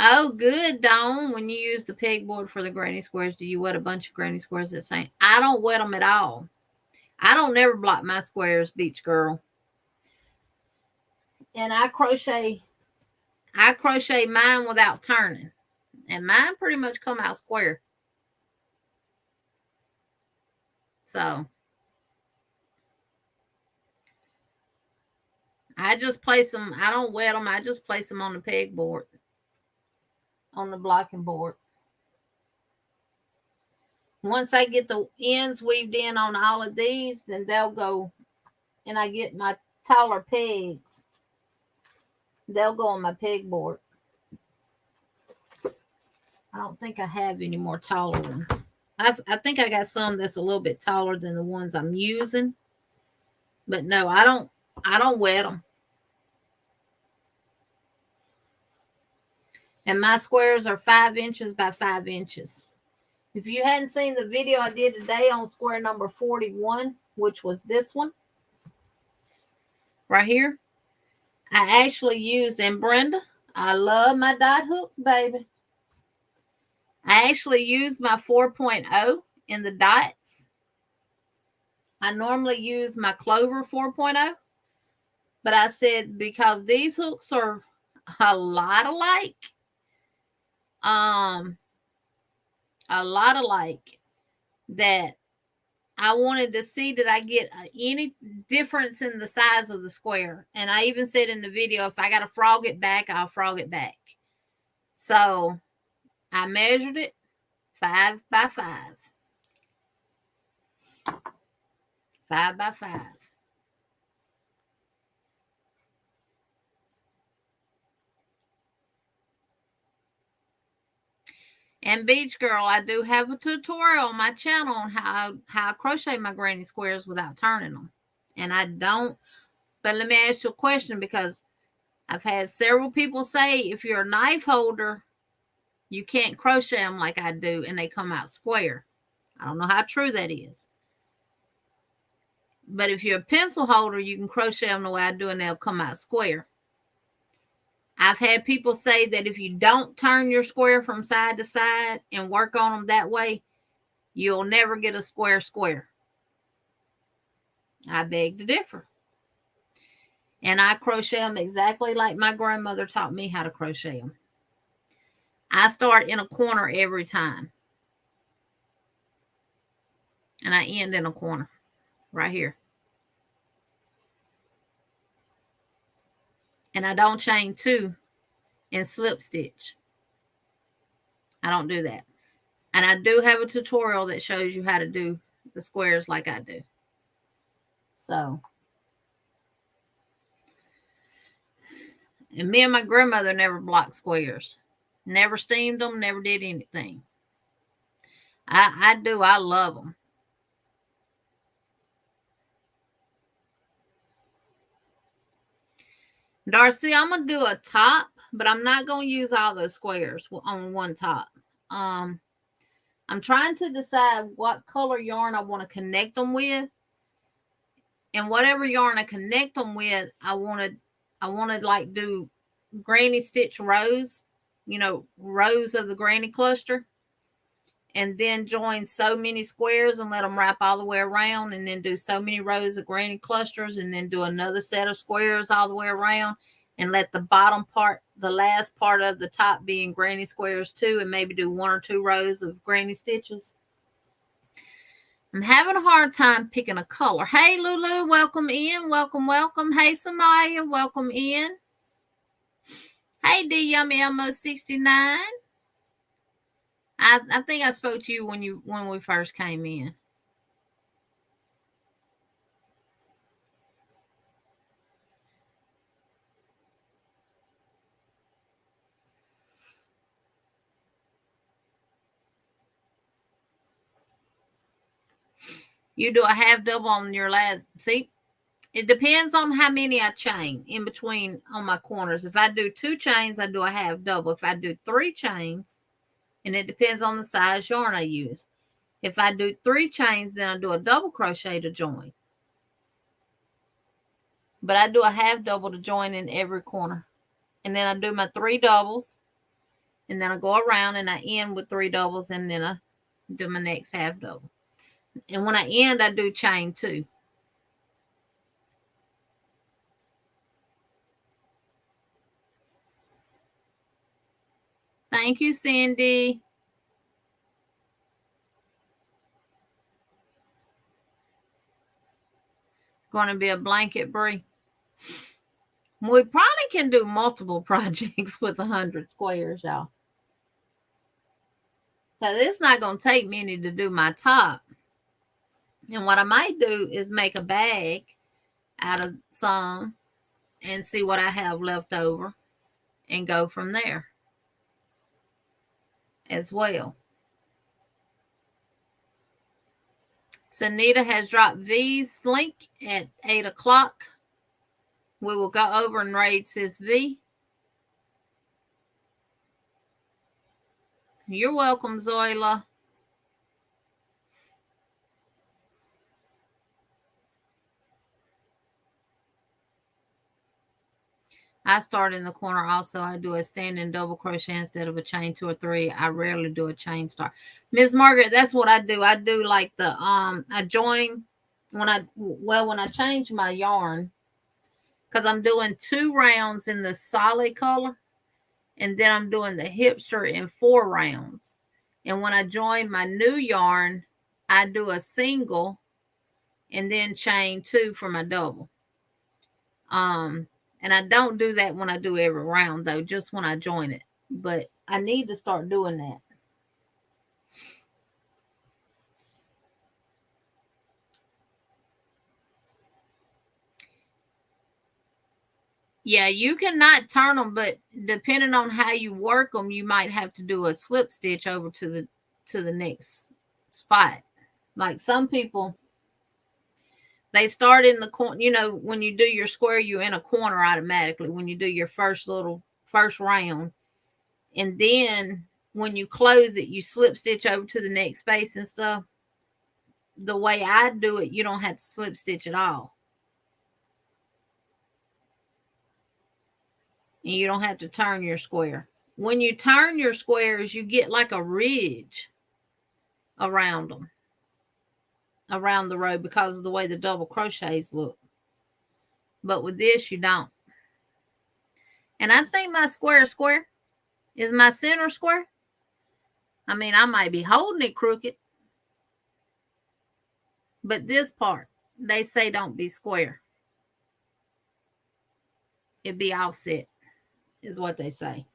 Oh, good, Dawn. When you use the pegboard for the granny squares, do you wet a bunch of granny squares at the same? I don't wet them at all. I don't never block my squares, Beach Girl. And I crochet mine without turning. And mine pretty much come out square. So I just place them. I don't wet them. I just place them on the pegboard, on the blocking board. Once I get the ends weaved in on all of these, then they'll go, and I get my taller pegs. They'll go on my pegboard. I don't think I have any more taller ones. I think I got some that's a little bit taller than the ones I'm using. But no, I don't wet them. And my squares are 5 inches by 5 inches. If you hadn't seen the video I did today on square number 41, which was this one right here, I actually used, and Brenda, I love my dot hooks, baby. I actually used my 4.0 in the dots. I normally use my Clover 4.0, but I said because these hooks are a lot alike, that I wanted to see that I get any difference in the size of the square. And I even said in the video, if I got to frog it back, I'll frog it back. So I measured it 5 by 5. 5 by 5. And Beach Girl, I do have a tutorial on my channel on how I crochet my granny squares without turning them. And I don't, but let me ask you a question, because I've had several people say if you're a knife holder, you can't crochet them like I do and they come out square. I don't know how true that is. But if you're a pencil holder, you can crochet them the way I do and they'll come out square. I've had people say that if you don't turn your square from side to side and work on them that way, you'll never get a square square. I beg to differ. And I crochet them exactly like my grandmother taught me how to crochet them. I start in a corner every time. And I end in a corner right here. And I don't chain 2 and slip stitch. I don't do that. And I do have a tutorial that shows you how to do the squares like I do. So, and me and my grandmother never blocked squares. Never steamed them, never did anything. I do. I love them. Darcy, I'm going to do a top, but I'm not going to use all those squares on one top. I'm trying to decide what color yarn I want to connect them with. And whatever yarn I connect them with, I want to like do granny stitch rows, rows of the granny cluster. And then join so many squares and let them wrap all the way around, and then do so many rows of granny clusters, and then do another set of squares all the way around, and let the bottom part, the last part of the top, be in granny squares too, and maybe do 1 or 2 rows of granny stitches. I'm having a hard time picking a color. Hey, Lulu, welcome in. Welcome, welcome. Hey, Samaya, welcome in. Hey, D Yummy Elmo 69. I think I spoke to you when we first came in. You do a half double on your last. See, it depends on how many I chain in between on my corners. If I do 2 chains, I do a half double. If I do 3 chains, and it depends on the size yarn I use. If I do 3 chains, then I do a double crochet to join. But I do a half double to join in every corner. And then I do my 3 doubles. And then I go around and I end with 3 doubles, and then I do my next half double. And when I end, I do chain 2. Thank you, Cindy. Going to be a blanket Brie. We probably can do multiple projects with 100 squares, y'all. Because it's not going to take many to do my top. And what I might do is make a bag out of some and see what I have left over and go from there as well. Sanita has dropped V's link at 8 o'clock. We will go over and raid Sis V. You're welcome, Zoila. I start in the corner also. I do a standing double crochet instead of a chain 2 or 3. I rarely do a chain start. Miss Margaret, that's what I do. I do like the I join when I change my yarn, because I'm doing 2 rounds in the solid color, and then I'm doing the hipster in 4 rounds. And when I join my new yarn, I do a single and then chain 2 for my double. And I don't do that when I do every round, though, just when I join it. But I need to start doing that. Yeah, you cannot turn them, but depending on how you work them, you might have to do a slip stitch over to the next spot. Like some people, they start in the corner. You know, when you do your square, you're in a corner automatically when you do your first round. And then when you close it, you slip stitch over to the next space and stuff. The way I do it, you don't have to slip stitch at all. And you don't have to turn your square. When you turn your squares, you get like a ridge around them, around the row, because of the way the double crochets look. But with this, you don't. And I think my square is my center square. I mean, I might be holding it crooked, but this part, they say don't be square. It be offset, is what they say.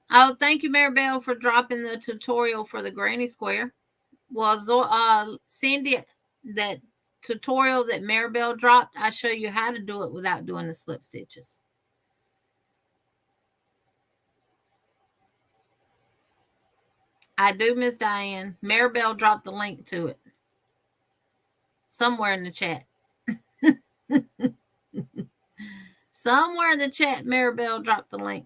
Oh, thank you, Maribel, for dropping the tutorial for the granny square. Well, Cindy, that tutorial that Maribel dropped, I show you how to do it without doing the slip stitches. I do, Miss Diane. Maribel dropped the link to it somewhere in the chat. Somewhere in the chat, Maribel dropped the link.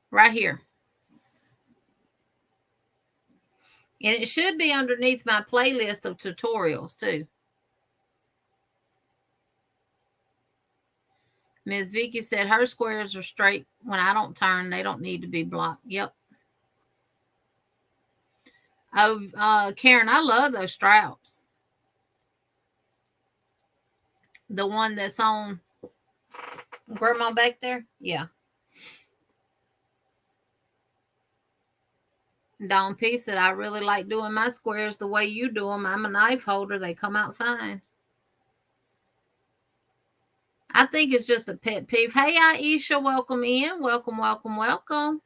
Right here. And it should be underneath my playlist of tutorials, too. Ms. Vicky said her squares are straight. When I don't turn, they don't need to be blocked. Yep. Oh, Karen, I love those straps. The one that's on Grandma back there? Yeah. Dawn P said, I really like doing my squares the way you do them. I'm a knife holder. They come out fine. I think it's just a pet peeve. Hey, Aisha, welcome in. Welcome, welcome, welcome.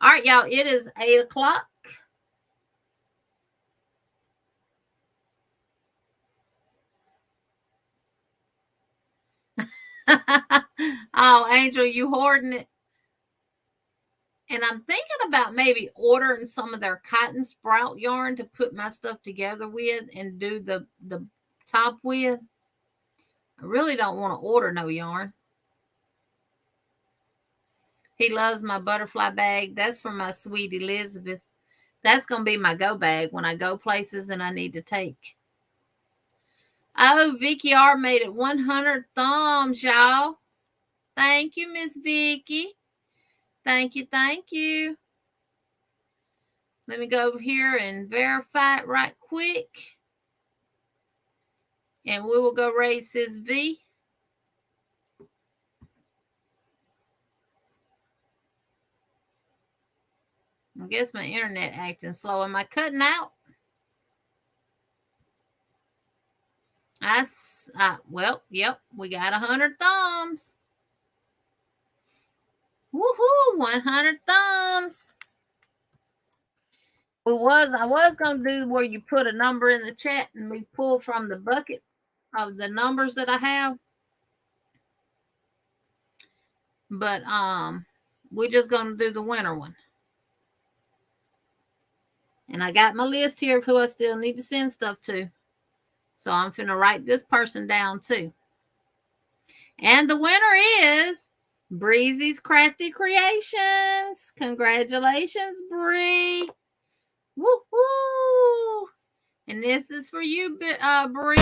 All right, y'all, it is 8 o'clock. Oh, Angel, you hoarding it? And I'm thinking about maybe ordering some of their cotton sprout yarn to put my stuff together with and do the top with. I really don't want to order no yarn. He loves my butterfly bag. That's for my sweet Elizabeth. That's going to be my go bag when I go places and I need to take. Oh, Vicky R made it 100 thumbs, y'all. Thank you, Miss Vicky. Thank you, thank you. Let me go over here and verify it right quick. And we will go raise Sis V. I guess my internet acting slow. Am I cutting out? Well, yep, we got 100 thumbs. Woohoo, 100 thumbs. I was going to do where you put a number in the chat and we pull from the bucket of the numbers that I have. But we're just going to do the winner one. And I got my list here of who I still need to send stuff to. So I'm finna write this person down too. And the winner is Breezy's Crafty Creations. Congratulations, Bree. Woo-hoo! And this is for you, Bree.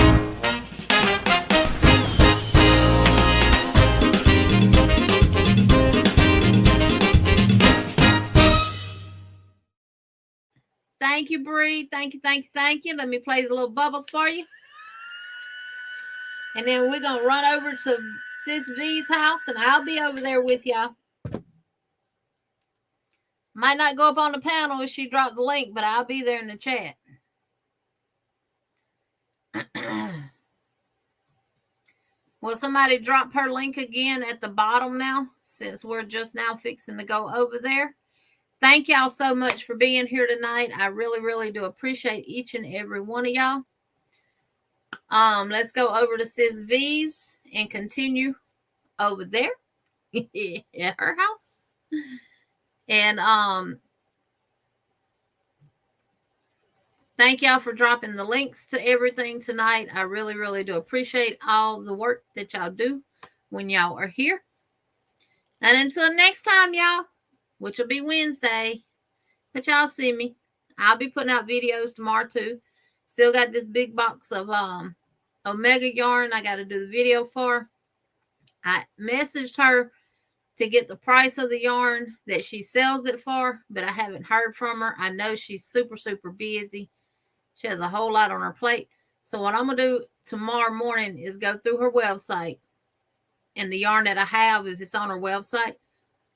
Thank you, Bree. Thank you, thank you, thank you. Let me play the little bubbles for you. And then we're going to run over to Sis V's house, and I'll be over there with y'all. Might not go up on the panel if she dropped the link, but I'll be there in the chat. Will somebody drop her link again at the bottom now, since we're just now fixing to go over there? Thank y'all so much for being here tonight. I really, really do appreciate each and every one of y'all. Let's go over to Sis V's and continue over there at her house. And thank y'all for dropping the links to everything tonight. I really, really do appreciate all the work that y'all do when y'all are here. And until next time, y'all, which will be Wednesday, but y'all see me. I'll be putting out videos tomorrow too. Still got this big box of Omega yarn I got to do the video for. I messaged her to get the price of the yarn that she sells it for, but I haven't heard from her. I know she's super, super busy. She has a whole lot on her plate. So what I'm going to do tomorrow morning is go through her website, and the yarn that I have, if it's on her website,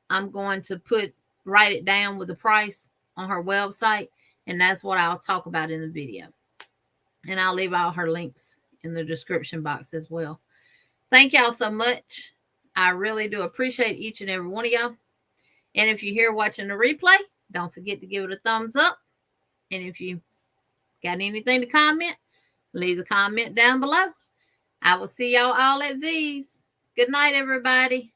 I'm going to write it down with the price on her website, and that's what I'll talk about in the video. And I'll leave all her links in the description box as well. Thank y'all so much. I really do appreciate each and every one of y'all. And if you're here watching the replay, don't forget to give it a thumbs up. And if you got anything to comment, leave a comment down below. I will see y'all all at V's. Good night, everybody.